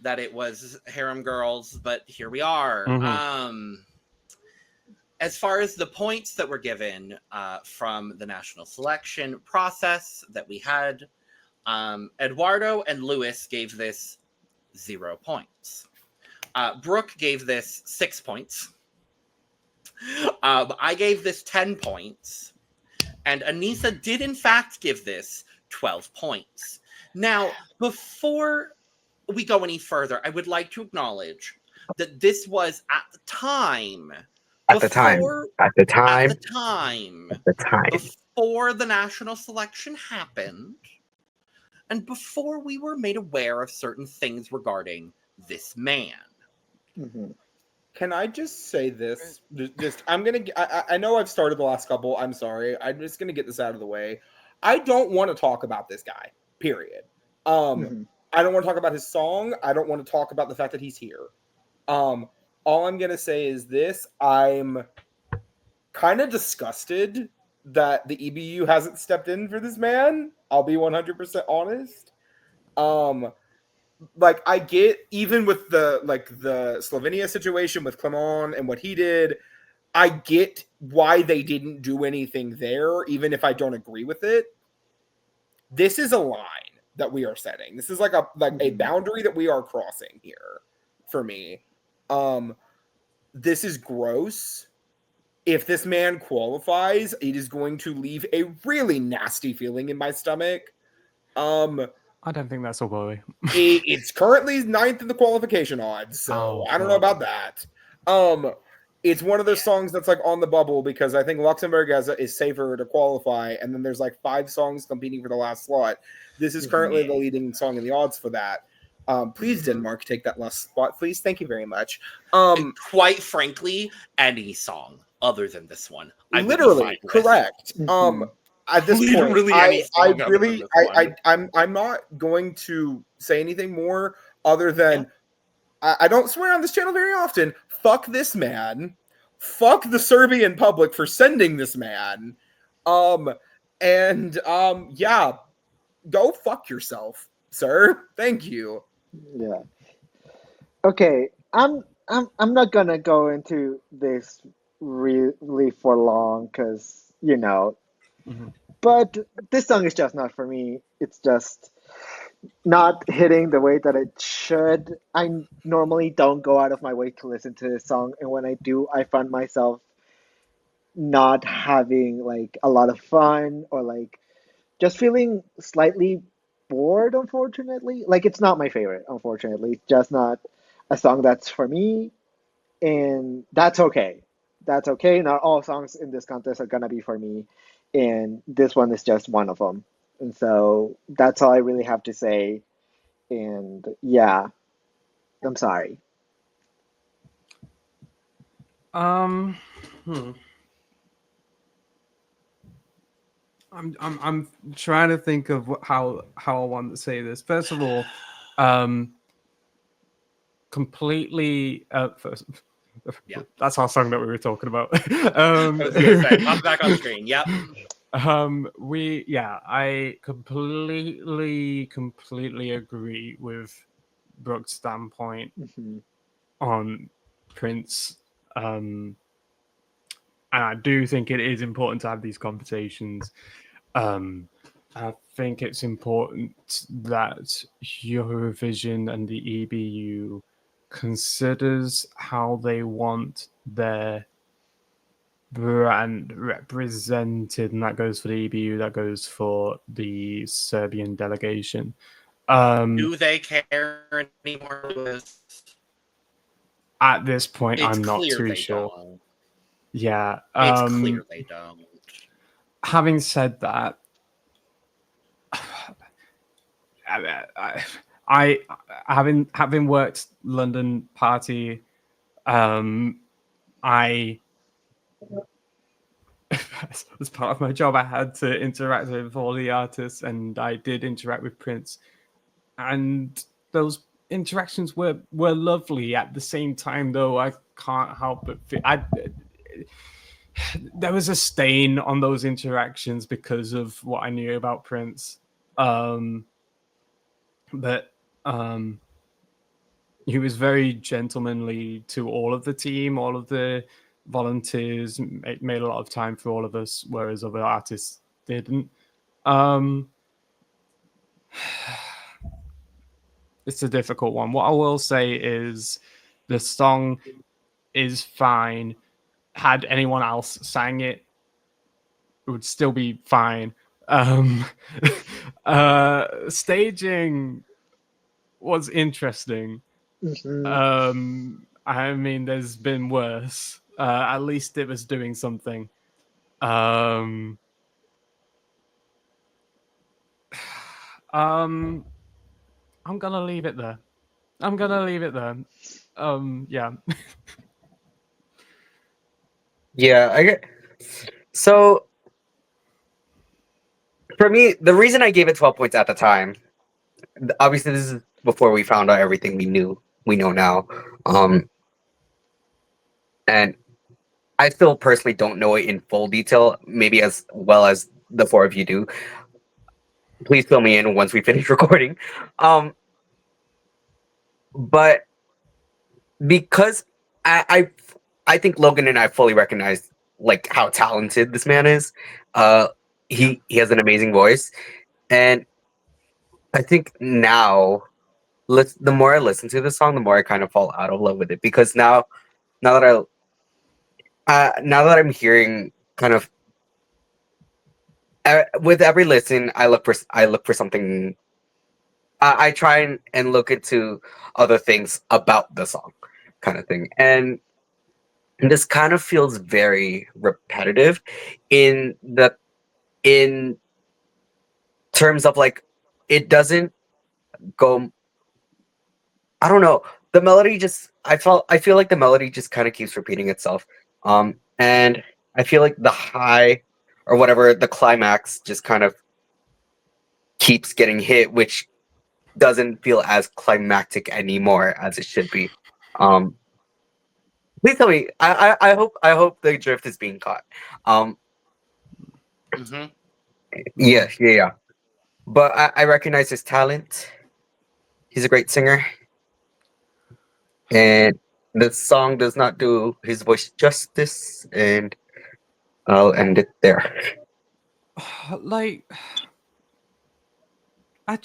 that it was Harem Girls, but here we are. as far as the points that were given from the national selection process that we had, Eduardo and Lewis gave this 0 points. Brook gave this 6 points. I gave this 10 points. And Aneesa did, in fact, give this 12 points. Now, before we go any further, I would like to acknowledge that this was at the time, before the national selection happened, and before we were made aware of certain things regarding this man. Mm-hmm. Can I just say this? I know I've started the last couple. I'm sorry. I'm just gonna get this out of the way. I don't want to talk about this guy. Period. Mm-hmm. I don't want to talk about his song. I don't want to talk about the fact that he's here. All I'm gonna say is this: I'm kind of disgusted that the EBU hasn't stepped in for this man. I'll be 100% honest. Like, I get, even with the Slovenia situation with Clement and what he did, I get why they didn't do anything there, even if I don't agree with it. This is a line that we are setting. This is like a boundary that we are crossing here for me. This is gross. If this man qualifies, it is going to leave a really nasty feeling in my stomach. I don't think that's a worry. It's currently 9th in the qualification odds, so I don't know about that. It's one of those songs that's like on the bubble because I think Luxembourg is safer to qualify, and then there's like 5 songs competing for the last slot. This is currently the leading song in the odds for that. Please, Denmark, take that last spot, please. Thank you very much. And quite frankly, any song other than this one, literally correct. At this point, I'm not going to say anything more other than I don't swear on this channel very often. Fuck this man. Fuck the Serbian public for sending this man. Yeah, go fuck yourself, sir. Thank you. Yeah. Okay, I'm not gonna go into this really for long because but this song is just not for me. It's just not hitting the way that it should. I normally don't go out of my way to listen to this song, and when I do, I find myself not having like a lot of fun or like just feeling slightly bored, unfortunately. Like, it's not my favorite, unfortunately. It's just not a song that's for me, and that's okay. That's okay. Not all songs in this contest are gonna be for me, and this one is just one of them. And so that's all I really have to say. And yeah, I'm sorry. I'm trying to think of how I want to say this. First of all, completely. That's our song that we were talking about. I was gonna say, pop back on screen. Yep. I completely agree with Brook's standpoint on Prince. And I do think it is important to have these conversations. I think it's important that Eurovision and the EBU considers how they want their brand represented, and that goes for the EBU, that goes for the Serbian delegation. Do they care anymore? At this point, I'm not too sure. Don't. Yeah, it's clear they don't. Having said that, I having worked London party, I as part of my job, I had to interact with all the artists, and I did interact with Prince, and those interactions were lovely. At the same time, though, I can't help but there was a stain on those interactions because of what I knew about Prince. But he was very gentlemanly to all of the team, all of the volunteers, made a lot of time for all of us, whereas other artists didn't. It's a difficult one. What I will say is the song is fine. Had anyone else sang it, it would still be fine. Staging was interesting. I mean, there's been worse. At least it was doing something. I'm gonna leave it there. Yeah. Yeah, I get. So for me, the reason I gave it 12 points at the time, obviously this is before we found out everything we know now. And I still personally don't know it in full detail, maybe as well as the four of you do. Please fill me in once we finish recording. But because I think Logan and I fully recognize like how talented this man is. He has an amazing voice, and I think now, the more I listen to this song, the more I kind of fall out of love with it, because now that I'm hearing kind of with every listen, I look for something. I try and look into other things about the song, kind of thing, and this kind of feels very repetitive in terms of like it doesn't go. I don't know. The melody just I feel like the melody just kind of keeps repeating itself. And I feel like the high or whatever, the climax just kind of keeps getting hit, which doesn't feel as climactic anymore as it should be. Please tell me. I hope the drift is being caught. Yeah. But I recognize his talent. He's a great singer. And the song does not do his voice justice, and I'll end it there. Like, I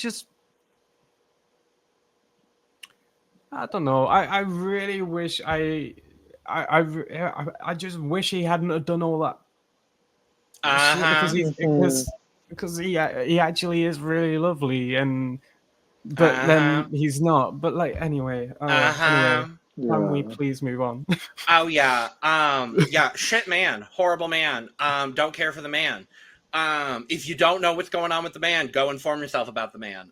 don't know. I really wish I just wish he hadn't have done all that. Because he actually is really lovely, but then he's not. But like anyway, can we please move on? Oh yeah, shit man, horrible man. Don't care for the man. If you don't know what's going on with the man, go inform yourself about the man.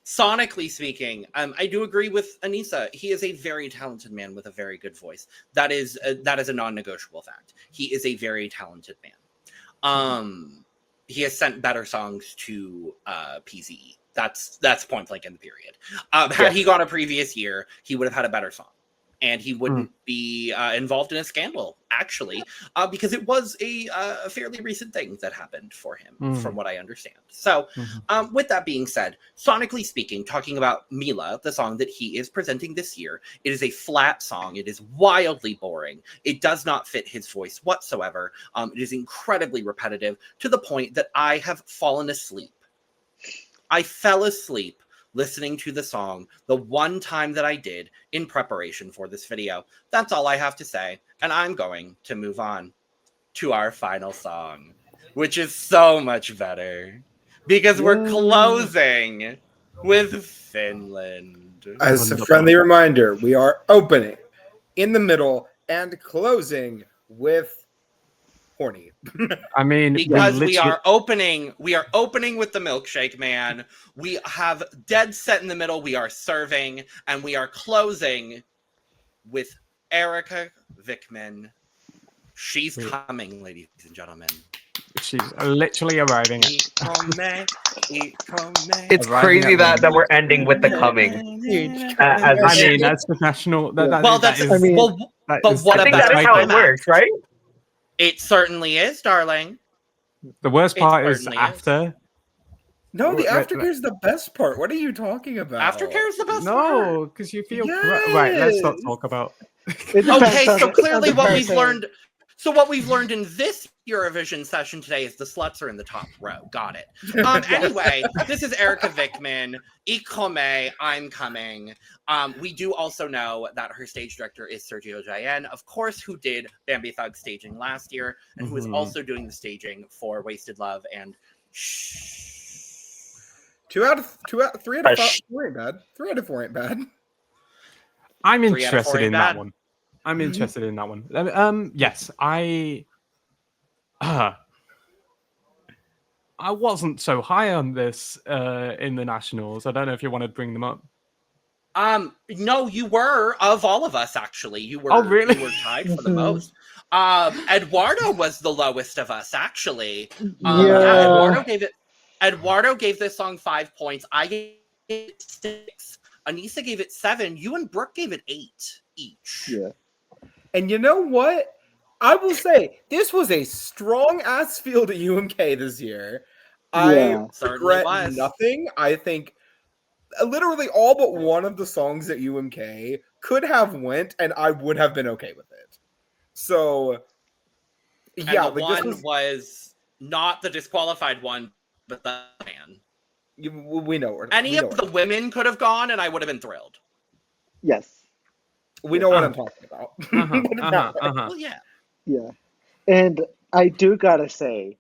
Sonically speaking, I do agree with Aneesa. He is a very talented man with a very good voice. That is a non-negotiable fact. He is a very talented man. He has sent better songs to PZE. That's point blank in the period. Had he gone a previous year, he would have had a better song, and he wouldn't be involved in a scandal, actually, because it was a fairly recent thing that happened for him, from what I understand. So, with that being said, sonically speaking, talking about Mila, the song that he is presenting this year, it is a flat song. It is wildly boring. It does not fit his voice whatsoever. It is incredibly repetitive to the point that I have fallen asleep. I fell asleep listening to the song the one time that I did in preparation for this video. That's all I have to say, and I'm going to move on to our final song, which is so much better because we're closing with Finland. As a friendly reminder, we are opening in the middle and closing with horny. I mean, because we are opening with the milkshake man. We have dead set in the middle. We are serving, and we are closing with Erika Vikman. She's coming, ladies and gentlemen. She's literally arriving. It's crazy that we're ending with the coming. I mean, that's the national. But what I think that is how it works, right? It certainly is, darling. The worst part is after. No, the aftercare is the best part. What are you talking about? Aftercare is the best part. No, because you feel right. Let's not talk about. It depends Okay, on so the- clearly on the what we've person. learned. So what we've learned in this Eurovision session today is the sluts are in the top row. Got it. Anyway, this is Erika Vikman. Ich komme, I'm coming. We do also know that her stage director is Sergio Jaén, of course, who did Bambi Thug staging last year, and who is also doing the staging for Wasted Love and Three out of 4 ain't bad. 3 out of 4 ain't bad. I'm 3 out of 4 interested ain't in that bad. one. I'm interested in that one. Yes, I wasn't so high on this in the nationals. I don't know if you want to bring them up. No, you were, of all of us, actually. You were. Oh, really? You were tied for the most. Eduardo was the lowest of us, actually. Yeah. Eduardo gave this song 5 points. I gave it 6. Aneesa gave it 7. You and Brook gave it 8 each. Yeah. And you know what? I will say this was a strong ass field at UMK this year. Yeah. I regret nothing. I think literally all but one of the songs at UMK could have went, and I would have been okay with it. So, yeah, And the one was not the disqualified one, but the man. We know where Any of the women could have gone, and I would have been thrilled. Yes. We know what I'm talking about. Well, yeah. Yeah. And I do gotta say,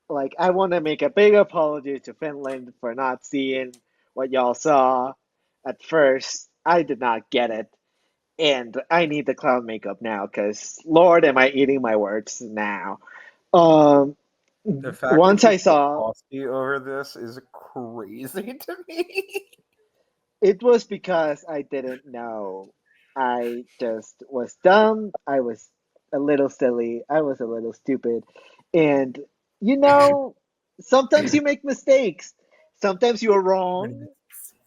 like, I want to make a big apology to Finland for not seeing what y'all saw at first. I did not get it. And I need the clown makeup now, because Lord, am I eating my words now. The fact Once that I saw, over this is crazy to me. it was because I didn't know. I just was dumb. I was a little silly. I was a little stupid. And, you know, sometimes you make mistakes. Sometimes you are wrong.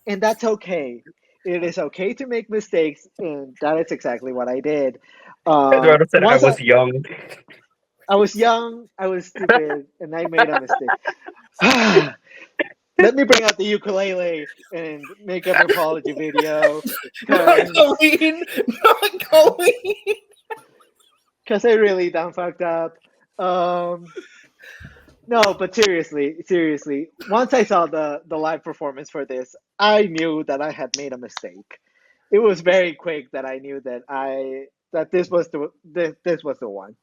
And that's okay. It is okay to make mistakes. And that is exactly what I did. Eduardo said I was young. I was young, I was stupid, and I made a mistake. Let me bring out the ukulele and make an apology video. Not Colleen! Not Colleen! Because I really done fucked up. No, but seriously, once I saw the live performance for this, I knew that I had made a mistake. It was very quick that I knew that this was the one.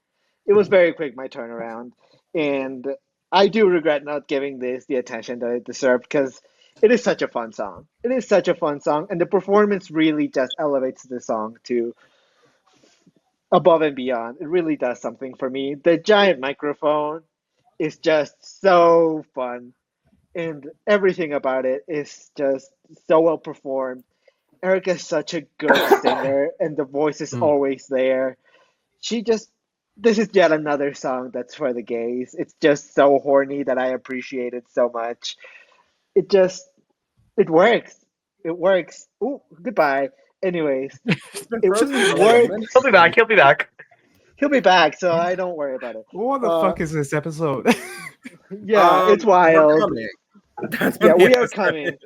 It was very quick, my turnaround, and I do regret not giving this the attention that it deserved, because it is such a fun song. It is such a fun song, and the performance really just elevates the song to above and beyond. It really does something for me. The giant microphone is just so fun, and everything about it is just so well performed. Erika's such a good singer, and the voice is always there. This is yet another song that's for the gays. It's just so horny that I appreciate it so much. It works. It works. Ooh, goodbye. Anyways, it works. He'll be back. He'll be back. He'll be back, so I don't worry about it. What the fuck is this episode? Yeah, it's wild. Yeah, we are Yes. coming.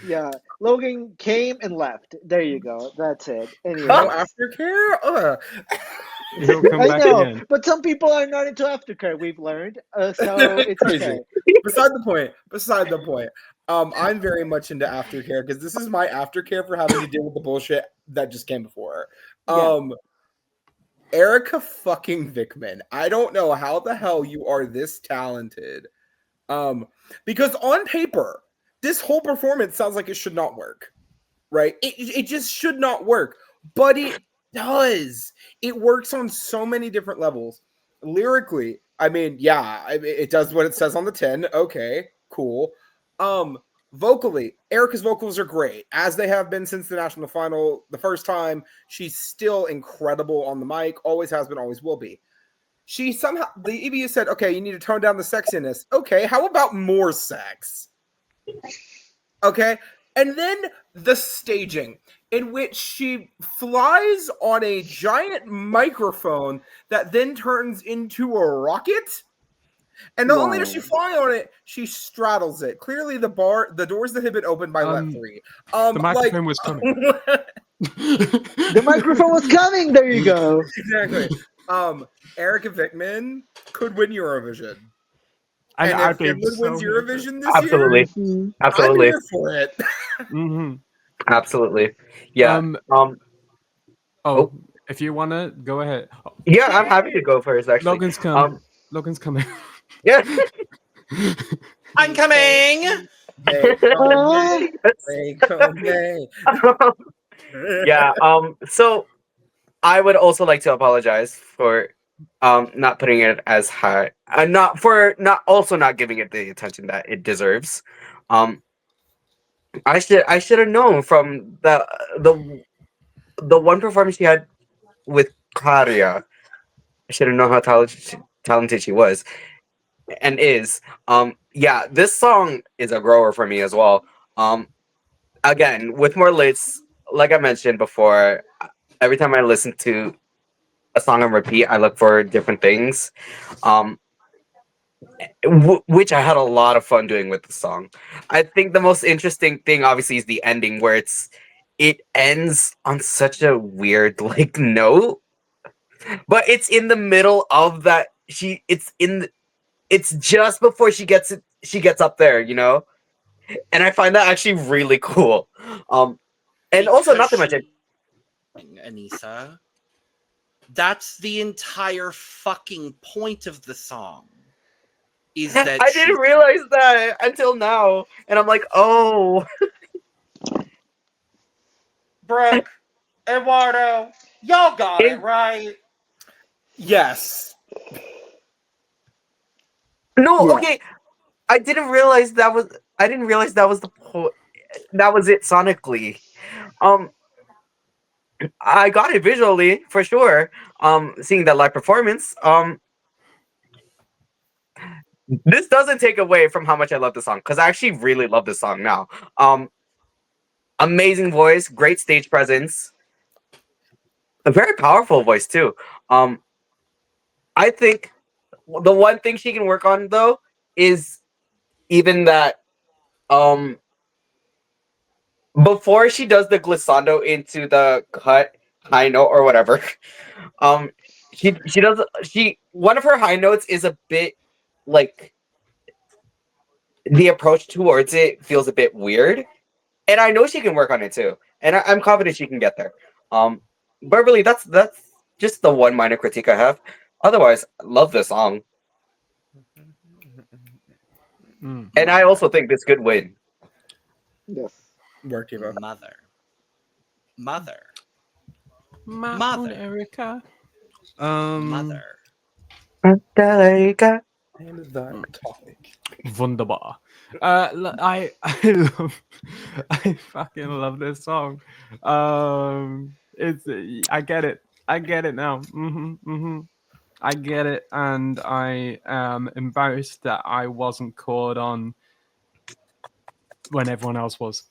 Yeah, Logan came and left. There you go. That's it. Anyway, Oh, aftercare? He'll come I back know, again. but some people are not into aftercare. We've learned, so it's Crazy. okay. Beside the point. I'm very much into aftercare because this is my aftercare for having to deal with the bullshit that just came before. Erika fucking Vikman. I don't know how the hell you are this talented. Because on paper, this whole performance sounds like it should not work. Right? It just should not work. But it does. It works on so many different levels. Lyrically, I mean, yeah, it does what it says on the tin. Okay, cool. Vocally, Erika's vocals are great, as they have been since the national final. The first time, she's still incredible on the mic. Always has been, always will be. She somehow, the EBU said, okay, you need to tone down the sexiness. Okay, how about more sex? Okay, and then the staging, in which she flies on a giant microphone that then turns into a rocket. And not only does she fly on it, she straddles it. Clearly, the doors that had been opened by lap 3. The microphone was coming. The microphone was coming. There you go. Exactly. Erika Vikman could win Eurovision. And And I if think Finland wins so. Eurovision this Absolutely. year, Mhm. I'm Absolutely. here for it. Hmm. Absolutely. Yeah. Oh, Oh. if you wanna go ahead. Yeah, I'm happy to go first actually. Logan's coming. Logan's coming. Yeah. I'm coming. Ah. Yeah, so I would also like to apologize for not putting it as high, not giving it the attention that it deserves. Um I should have known from the one performance she had with Claudia. I should have known how talented she was and is. Yeah, this song is a grower for me as well. Again, with more lists, like I mentioned before, every time I listen to a song on repeat, I look for different things. Which I had a lot of fun doing with the song. I think the most interesting thing, obviously, is the ending, where it ends on such a weird like note, but it's in the middle of that. It's just before she gets up there, and I find that actually really cool. And also, not to mention, Aneesa, that's the entire fucking point of the song. Is that I didn't realize that until now, and I'm like, oh. Brook, Eduardo, y'all got it right. Yes. No, Yeah. okay. I didn't realize that was the that was it sonically. I got it visually for sure. Seeing that live performance. This doesn't take away from how much I love the song, because I actually really love this song now. Amazing voice, great stage presence, a very powerful voice too. I think the one thing she can work on though is even that before she does the glissando into the cut high note or whatever, um she one of her high notes is a bit like the approach towards it feels a bit weird, and I know she can work on it too, and I'm confident she can get there. But really, that's just the one minor critique I have. Otherwise, I love this song, and I also think this could win. Yes. Work, Eva. Mother. Mother. Erika. Mother. And that topic. Wunderbar. I fucking love this song. It's I get it now. I get it, and I am embarrassed that I wasn't caught on when everyone else was.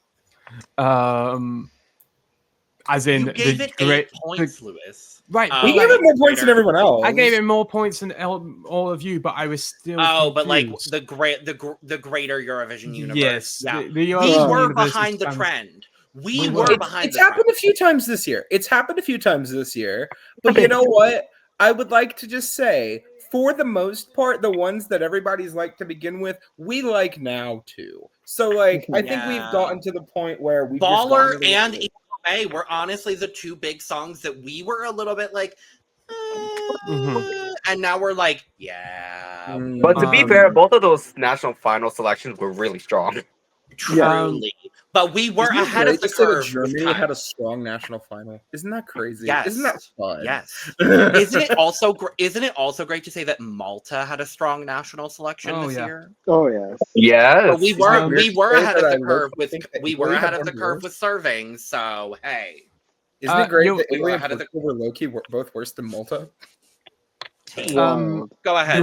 As in, You gave it 8 points, Lewis. Right, We gave it more points than everyone else. I gave it more points than all of you, but I was still. Oh, but like confused. the greater Eurovision universe. Yes, Yeah. the We Eurovision were universe behind the expands. trend. We We were were. behind It's the happened trend. a few times this year. But you know what? I would like to just say, for the most part, the ones that everybody's like to begin with, we like now too. So like, I think we've Yeah. gotten to the point where we Baller just gotten and to the- EMA were honestly the two big songs that we were a little bit like, and now we're like, yeah. But to be fair, both of those national final selections were really strong. Truly. But we were Isn't it ahead great of the to say that curve. with Germany time. had a strong national final. Isn't that crazy? Yes. Isn't that fun? Yes. Isn't it also great to say that Malta had a strong national selection this year? Oh yes. Yes. But we were Say ahead that of I the curve look- with think that we Italy were had ahead of one the curve worse. with serving. So hey, Isn't it great you- that Italy and ahead of the- Portugal were low-key both worse than Malta? Wild. go ahead.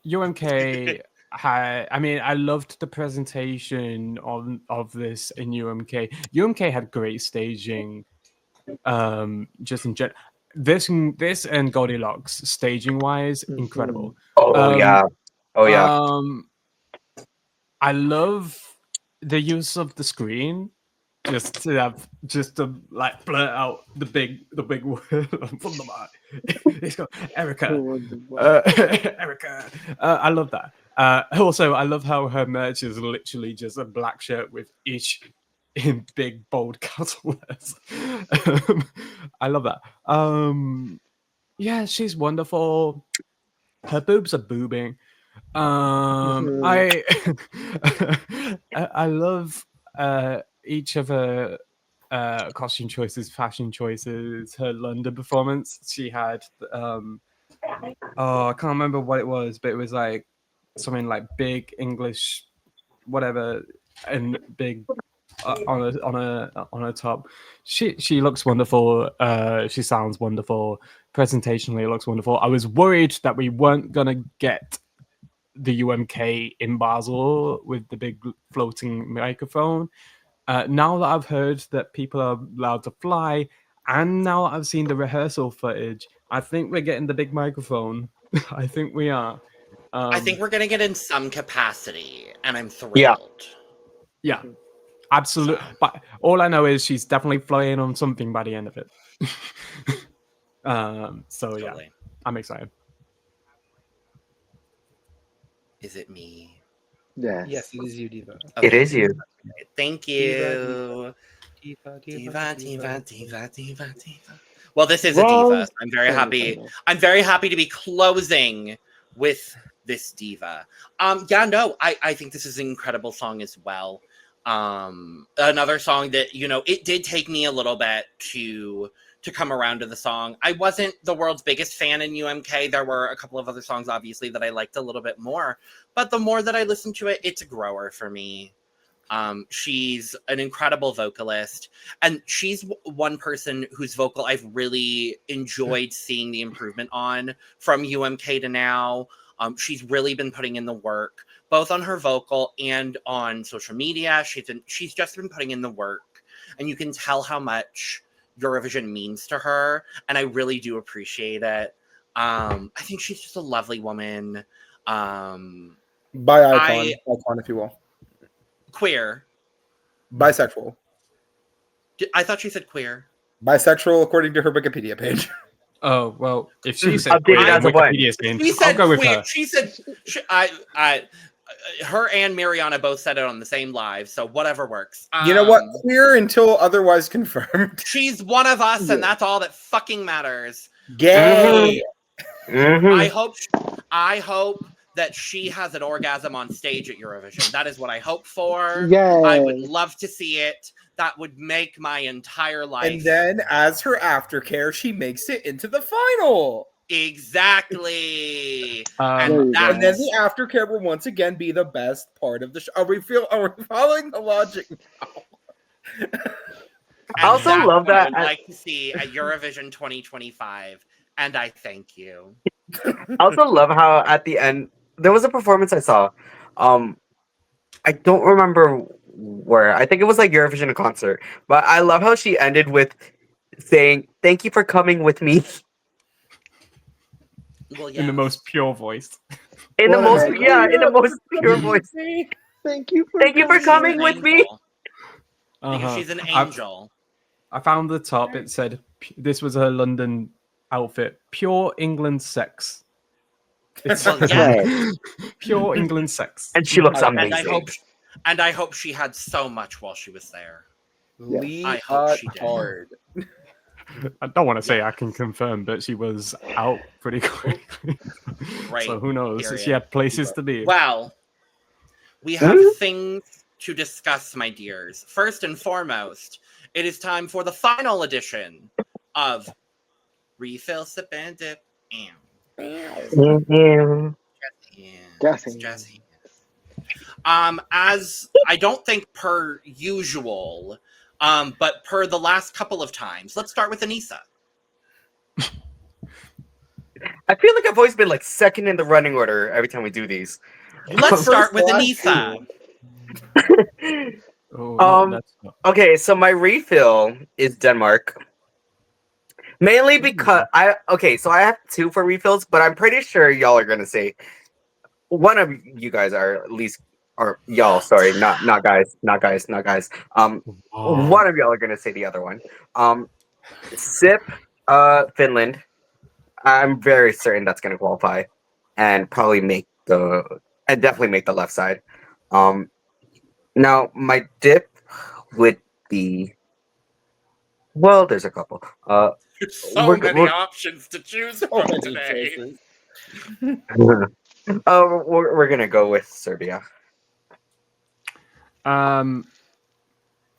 UMK had. I mean, I loved the presentation of this in UMK. UMK had great staging. Just in general, this and Goldilocks staging wise, incredible. Oh yeah. Oh yeah. I love the use of the screen just to like blurt out the big word from the mic. It's got Erika. Erika. I love that. Also, I love how her merch is literally just a black shirt with ish in big bold capital letters. I love that. Yeah, she's wonderful. Her boobs are boobing. I love each of her costume choices, fashion choices. Her London performance, she had I can't remember what it was, but it was like something like big English, whatever, and big on a top. She looks wonderful. She sounds wonderful. Presentationally, it looks wonderful. I was worried that we weren't gonna get the UMK in Basel with the big floating microphone. Now that I've heard that people are allowed to fly, and now that I've seen the rehearsal footage, I think we're getting the big microphone. I think we are. I think we're gonna get in some capacity, and I'm thrilled. Yeah, absolutely. But all I know is she's definitely flying on something by the end of it. So yeah, I'm excited. Is it me? Yes. Yes, it is you, Diva. It is you. Thank you. Diva. Well, this is a diva. I'm very happy. I'm very happy to be closing with this diva. I think this is an incredible song as well. Another song that, it did take me a little bit to come around to the song. I wasn't the world's biggest fan in UMK. There were a couple of other songs, obviously, that I liked a little bit more. But the more that I listened to it, it's a grower for me. She's an incredible vocalist. And she's one person whose vocal I've really enjoyed seeing the improvement on from UMK to now. She's really been putting in the work, both on her vocal and on social media. She's just been putting in the work. And you can tell how much Eurovision means to her, and I really do appreciate it. I think she's just a lovely woman. Icon, if you will. Queer. Bisexual. I thought she said queer. Bisexual, according to her Wikipedia page. Oh well, if she said Wikipedia's name, she said I'll go with queer. her. She said her and Miriana both said it on the same live, so whatever works. You know what? Queer until otherwise confirmed. She's one of us, and that's all that fucking matters. Gay. Mm-hmm. I hope that she has an orgasm on stage at Eurovision. That is what I hope for. Yay. I would love to see it. That would make my entire life. And then, as her aftercare, she makes it into the final. Exactly. And then the aftercare will once again be the best part of the show. Are we following the logic now? I also love that. I would like to see at Eurovision 2025, and I thank you. I also love how at the end there was a performance I saw. I don't remember where. I think it was like Eurovision concert, but I love how she ended with saying, "Thank you for coming with me." Well, in the most pure voice. In the most pure voice. Thank you for coming with me. She's an angel. I found the top. It said this was her London outfit. Pure England sex. It's pure England sex. And she looks amazing. And I hope she had so much while she was there. Yeah. I hope she did. Hard. I don't want to say I can confirm, but she was out pretty quickly. Right. So who knows? Period. She had places to be. Well, we have things to discuss, my dears. First and foremost, it is time for the final edition of Refill, Sip, and Dip. Jesse. As I don't think per usual, but per the last couple of times, let's start with Aneesa. I feel like I've always been like second in the running order every time we do these. Let's start with Aneesa. Okay, so my refill is Denmark. Mainly because I have two for refills, but I'm pretty sure y'all are gonna say one of you guys are at least or y'all, sorry, not guys. One of y'all are gonna say the other one. Sip, Finland. I'm very certain that's gonna qualify, and probably definitely make the left side. Now my dip would be. Well, there's a couple. So We're- many we're- options to choose So from many today. choices. we're gonna go with Serbia. I'm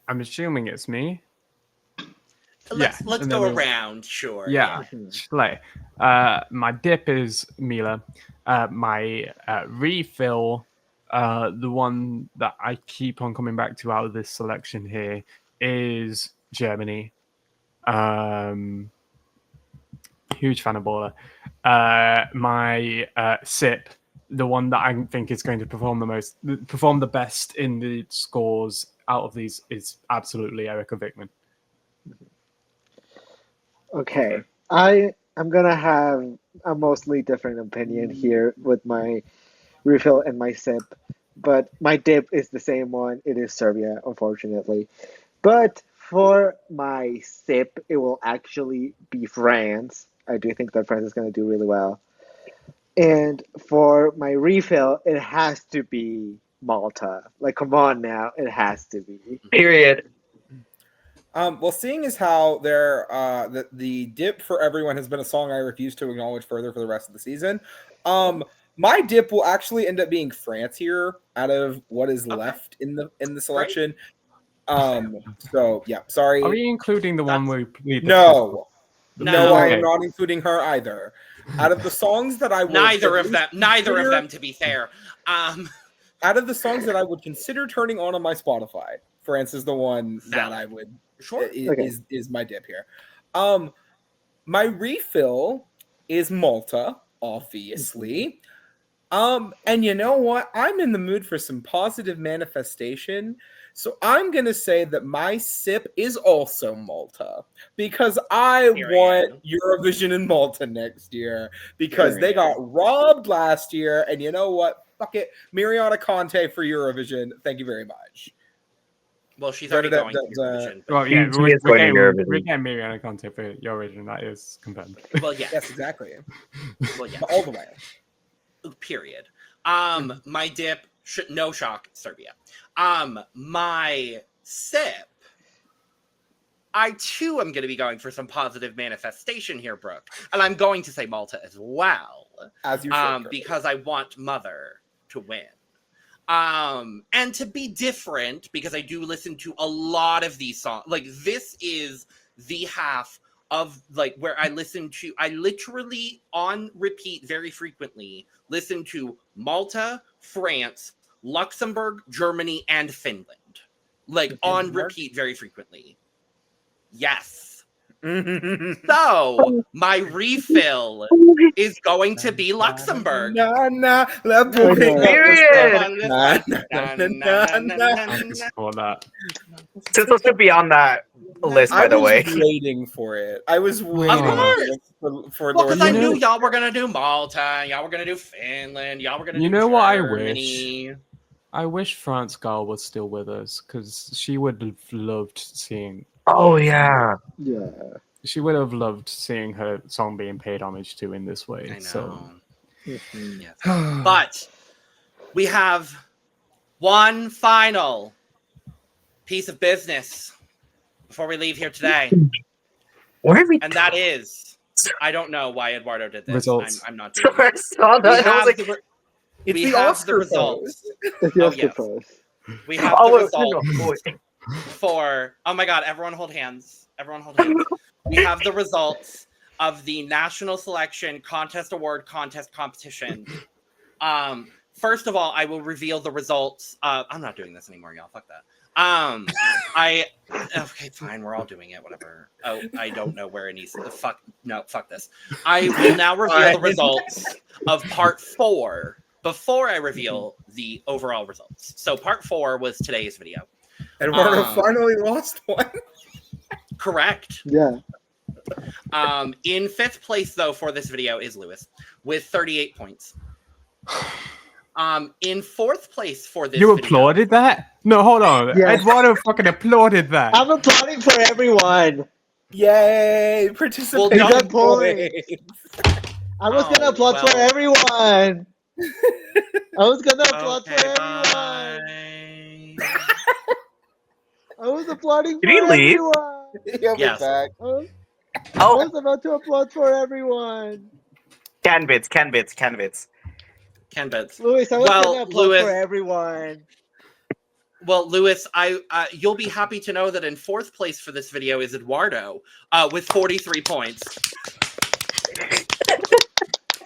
assuming it's me. Let's and then go we'll- around, sure. Yeah, slay. My dip is Mila. My refill, the one that I keep on coming back to out of this selection here, is Germany. Huge fan of Baller. My sip, the one that I think is going to perform the best in the scores out of these, is absolutely Erika Vikman. Okay, I'm gonna have a mostly different opinion here with my refill and my sip, but my dip is the same one. It is Serbia, unfortunately. But for my sip, it will actually be France. I do think that France is gonna do really well. And for my refill, it has to be Malta. Like, come on now, it has to be. Period. Well, seeing as how the dip for everyone has been a song I refuse to acknowledge further for the rest of the season, my dip will actually end up being France here out of what is left in the selection. So yeah, sorry. Are we including the one where we plead the No, I Okay. am not including her either. Out of the songs that I would Neither of consider- them, to be fair. Out of the songs that I would consider turning on my Spotify, France is the one that I would is my dip here. My refill is Malta, obviously. And you know what? I'm in the mood for some positive manifestation. So I'm going to say that my sip is also Malta because I want Eurovision in Malta next year because they got robbed last year. And you know what? Fuck it. Miriana Conte for Eurovision. Thank you very much. Well, she's already going to Eurovision. Well, yeah, She is going to Eurovision. we're getting Miriana Conte for Eurovision. That is confirmed. Well, yes. Yes, exactly. Well, yes. All the way. Period. My dip, no shock, Serbia. My sip, I too am going to be going for some positive manifestation here, Brook, and I'm going to say Malta as well, as you should, because I want Mother to win. And to be different, because I do listen to a lot of these songs. Like, this is the half of, like, where I literally on repeat very frequently listen to Malta, France, Luxembourg, Germany, and Finland. Like, on repeat very frequently. Yes. So, my refill is going to be Luxembourg. Sissal, Sissal should be on that list, by the way. I was waiting for it. I was waiting for well, because I knew y'all were going to do Malta, y'all were going to do Finland, y'all were going to do Germany. What I wish? I wish France Girl was still with us because she would have loved seeing. Oh, yeah. Yeah. She would have loved seeing her song being paid homage to in this way. I know. So. Yes. But we have one final piece of business before we leave here today. Where are we? And that is, I don't know why Eduardo did this. Results. I'm not doing I it. saw that. We have the results. It's Oh, the yes. post. We have the results for. Oh my God! Everyone hold hands. Everyone hold hands. We have the results of the National Selection Contest Award Contest Competition. First of all, I will reveal the results. I'm not doing this anymore, y'all. Fuck that. Okay, fine. We're all doing it. Whatever. Oh, I don't know where Aneesa. Fuck this. I will now reveal the results of Part 4 before I reveal the overall results. So Part 4 was today's video. Eduardo finally lost one. Correct. Yeah. In 5th place, though, for this video is Lewis with 38 points. In fourth place for this You video, applauded that? No, hold on. Yes. Eduardo fucking applauded that. I'm applauding for everyone. Yay! Participation Well, done. points. I was gonna applaud well. for everyone. I was gonna applaud for Okay, everyone. bye. I was applauding Did for he leave? everyone. He'll be Yes. back. I Oh, was about to applaud for everyone. can bits. Ken Bits. Louis, I was Well, gonna applaud Louis- for everyone. Well, Louis, you'll be happy to know that in fourth place for this video is Eduardo with 43 points.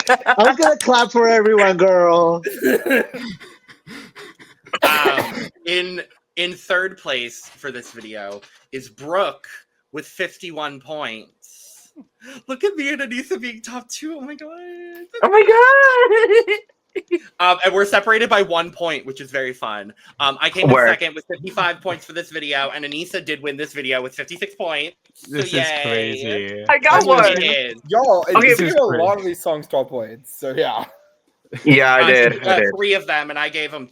I was gonna clap for everyone, girl. In third place for this video is Brook with 51 points. Look at me and Aneesa being top 2. Oh my god. Oh my god! And we're separated by 1 point, which is very fun. I came in Word. second with 55 points for this video, and Aneesa did win this video with 56 points. This So is yay. crazy. I got That's what one. it is. Y'all, and Okay, you this gave is a great. lot of these songs 12 points. So yeah. Yeah, I did. 3 of them, and I gave 2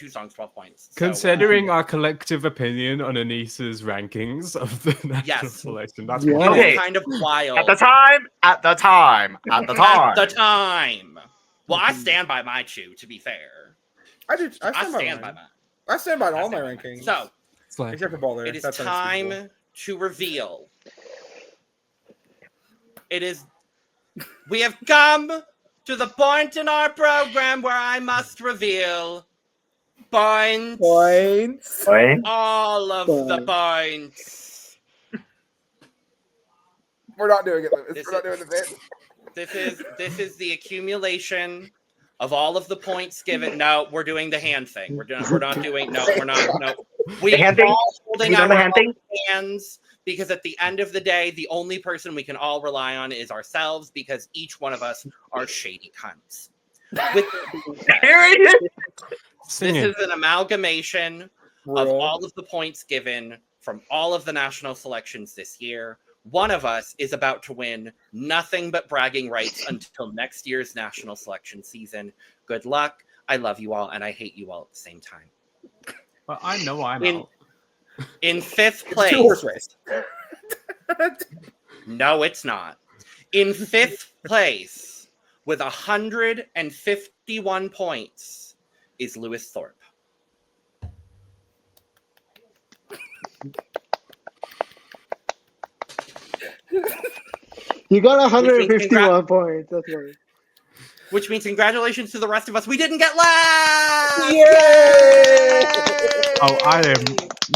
songs 12 points. So, Considering our collective opinion on Aneesa's rankings of the national Yes. selection, that's Yeah. wild. Okay. kind of wild. At the time. At the time. Well, I stand by my chew, to be fair. I I stand by mine. mine. I stand by I all my stand by mine. rankings. So, It's like, except for Baller. it is That's unexcusable. time to reveal. We have come to the point in our program where I must reveal points. Points. All of the points. We're not doing it, Lewis. This We're not is- doing the bit. This is the accumulation of all of the points given. No, we're doing the hand thing. We're not doing. No, we're not. No, we The hand thing? all holding You done the our hand thing? hands because at the end of the day, the only person we can all rely on is ourselves because each one of us are shady cunts. With Here it is. sing this it. is an amalgamation of Bro. all of the points given from all of the national selections this year. One of us is about to win nothing but bragging rights until next year's national selection season. Good luck. I love you all, and I hate you all at the same time. Well, I know I'm In- out. In fifth It's a place, 2-horse race. no, it's not. In fifth place, with 151 points, is Lewis Thorpe. You got 151 points. That's right. Which means congratulations to the rest of us. We didn't get last! Yay! Oh, I am.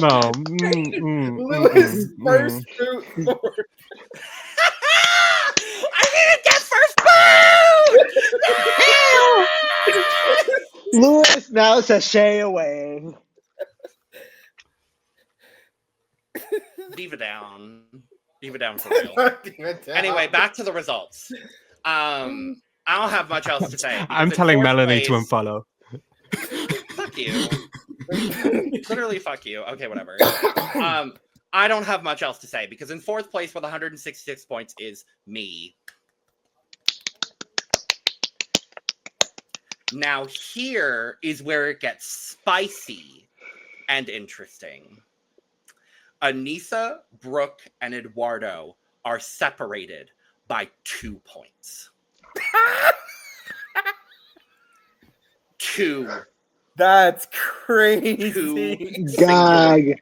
No. Lewis first to fourth. I didn't get first food! Louis now sashay away. Leave it down. Leave it down for real. Anyway, back to the results. I don't have much else to say. I'm because in telling fourth Melanie to place- unfollow. Fuck you. Literally, fuck you. Okay, whatever. I don't have much else to say because in fourth place with 166 points is me. Now here is where it gets spicy and interesting. Aneesa, Brook, and Eduardo are separated by 2 points. 2. That's crazy. Two. Gag.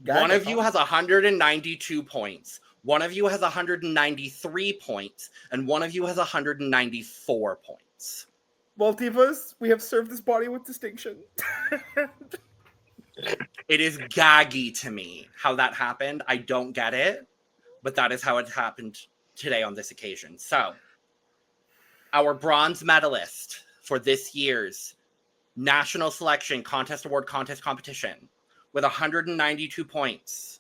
One of you has 192 points. One of you has 193 points. And one of you has 194 points. Well, divas, we have served this body with distinction. It is gaggy to me how that happened. I don't get it, but that is how it happened today on this occasion. So, our bronze medalist for this year's National Selection Contest Award Contest Competition with 192 points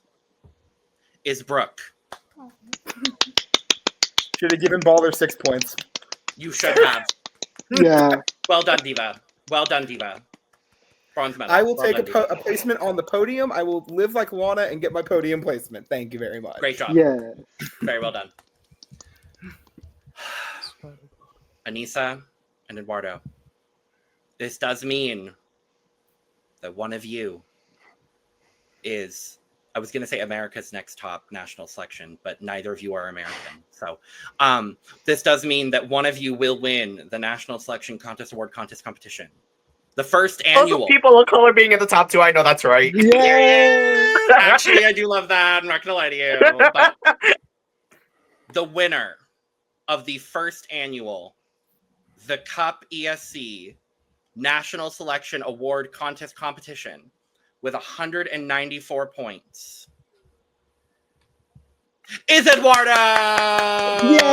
is Brook. Should have given Baller 6 points. You should have. Yeah. Well done, Diva. Well done, Diva. Bronze medal. I will Well take done, Diva. a placement on the podium. I will live like Louane and get my podium placement. Thank you very much. Great job. Yeah. Very well done. Aneesa and Eduardo, this does mean that one of you is, I was going to say America's next top national selection, but neither of you are American. So this does mean that one of you will win the National Selection Contest Award Contest Competition. The first annual. Also, people of color being in the top 2, I know that's right. Yay! Actually, I do love that. I'm not going to lie to you. But the winner of the first annual, the CUP ESC National Selection Award Contest Competition with 194 points is Eduardo!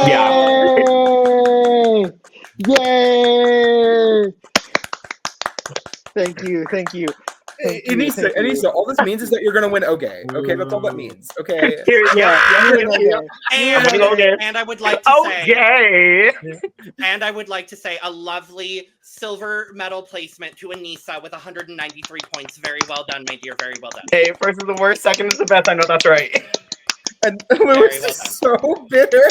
Yay! Yay! Thank you. Aneesa, all this means is that you're gonna win okay. Okay, that's all that means. Okay. And I would like to Okay. and I would like to say a lovely silver medal placement to Aneesa with 193 points. Very well done, my dear. Very well done. Hey, first is the worst, second is the best. I know that's right. And we were so bitter.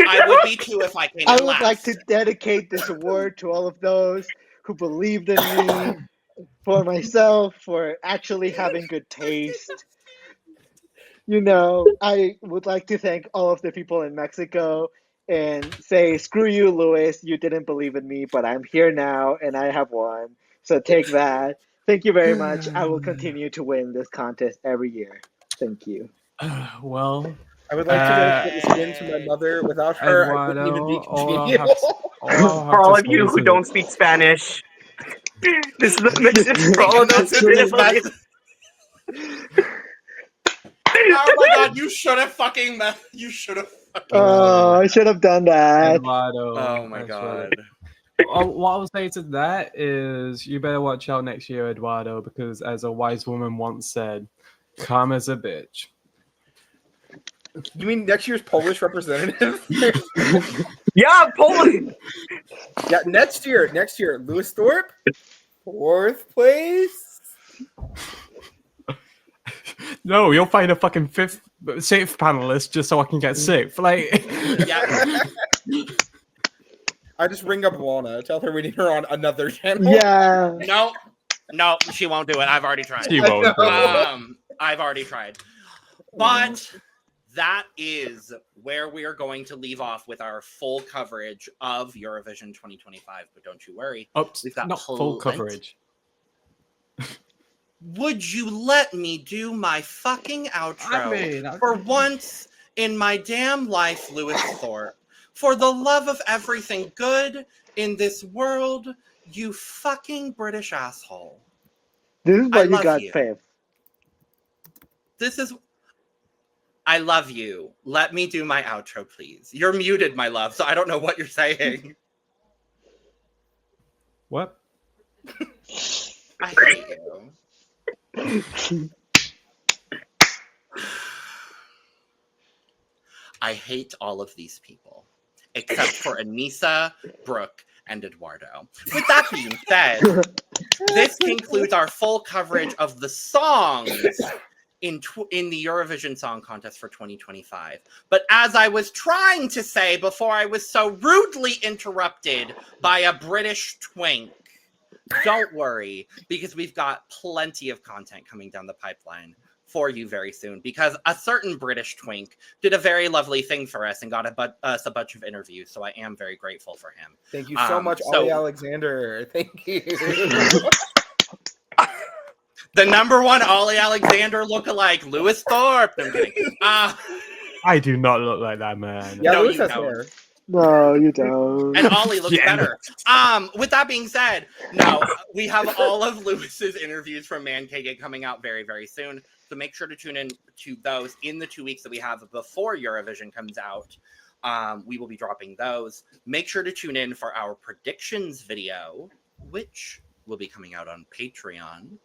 I would be too if I came in I would last. like to dedicate this award to all of those who believed in me, for myself, for actually having good taste. You know, I would like to thank all of the people in Mexico and say, screw you, Luis, you didn't believe in me, but I'm here now and I have won. So take that. Thank you very much. I will continue to win this contest every year. Thank you. Well, I would like to dedicate this win to my mother. Without her, I wouldn't even be congenial. For all of you who don't speak Spanish, this is the message for all of those who didn't fucking... Oh my god, you should have fucking I should have done that. Eduardo. Oh my That's god. right. What I would say to that is you better watch out next year, Eduardo, because as a wise woman once said, karma's a bitch. You mean next year's Polish representative? Yeah, Poland. Yeah, next year, Louis Thorpe, 4th place. No, you'll find a fucking sixth panelist just so I can get sixth. Like, Yeah. I just ring up Louane, tell her we need her on another channel. Yeah. No, she won't do it. I've already tried. she won't. I've already tried. But that is where we are going to leave off with our full coverage of Eurovision 2025. But don't you worry. We've got Not full coverage. Would you let me do my fucking outro? I mean, for once in my damn life, Louis Thorpe. For the love of everything good in this world, you fucking British asshole. This is I what you love got, you. Fav. I love you. Let me do my outro, please. You're muted, my love, so I don't know what you're saying. What? I hate you. I hate all of these people, except for Aneesa, Brook, and Eduardo. With that being said, this concludes our full coverage of the songs in the Eurovision Song Contest for 2025. But as I was trying to say before I was so rudely interrupted by a British twink, don't worry, because we've got plenty of content coming down the pipeline for you very soon, because a certain British twink did a very lovely thing for us and got us a bunch of interviews, so I am very grateful for him. Thank you so much, Ollie Alexander. Thank you. The number one Ollie Alexander lookalike, Louis Thorpe. No, I'm kidding. I do not look like that man. Yeah, No, Louis you has don't. hair. No, you don't. And Ollie looks Yeah. better. With that being said, no, we have all of Louis's interviews from Man KG coming out very, very soon. So make sure to tune in to those in the 2 weeks that we have before Eurovision comes out. We will be dropping those. Make sure to tune in for our predictions video, which will be coming out on Patreon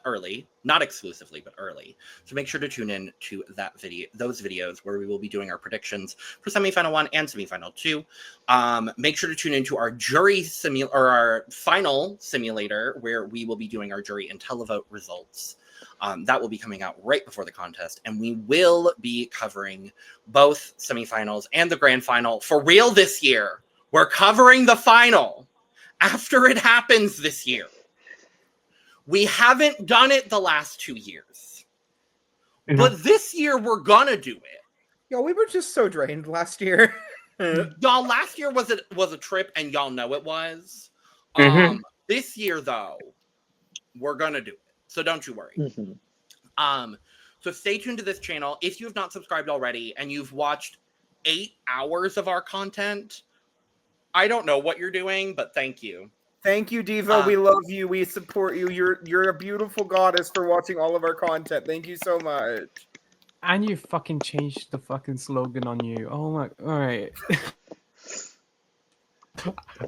early, not exclusively, but early. So make sure to tune in to those videos where we will be doing our predictions for semifinal 1 and semifinal 2. Make sure to tune into our our final simulator, where we will be doing our jury and televote results. That will be coming out right before the contest, and we will be covering both semifinals and the grand final for real this year We're covering the final after it happens this year. We haven't done it the last 2 years. But this year, we're gonna do it. Yo, we were just so drained last year. Y'all, last year was a trip, and y'all know it was. This year, though, we're gonna do it. So don't you worry. So stay tuned to this channel. If you have not subscribed already and you've watched 8 hours of our content, I don't know what you're doing, but thank you. Thank you, Diva. We love you. We support you. You're a beautiful goddess for watching all of our content. Thank you so much. And you fucking changed the fucking slogan on you. Oh my, all right.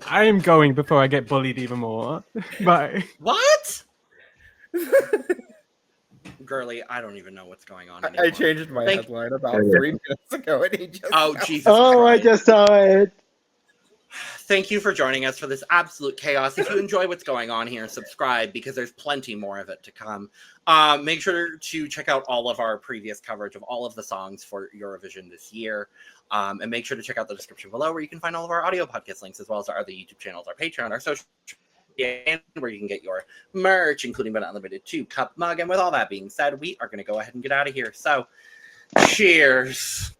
I am going before I get bullied even more. Bye. What? Girly, I don't even know what's going on anymore. I changed my headline about 3 minutes ago, and he just... Oh, Jesus Oh, Christ. I just saw it. Thank you for joining us for this absolute chaos. If you enjoy what's going on here, subscribe because there's plenty more of it to come. Make sure to check out all of our previous coverage of all of the songs for Eurovision this year. And make sure to check out the description below where you can find all of our audio podcast links, as well as our other YouTube channels, our Patreon, our social media, and where you can get your merch, including but not limited to Cup Mug. And with all that being said, we are going to go ahead and get out of here. So, cheers.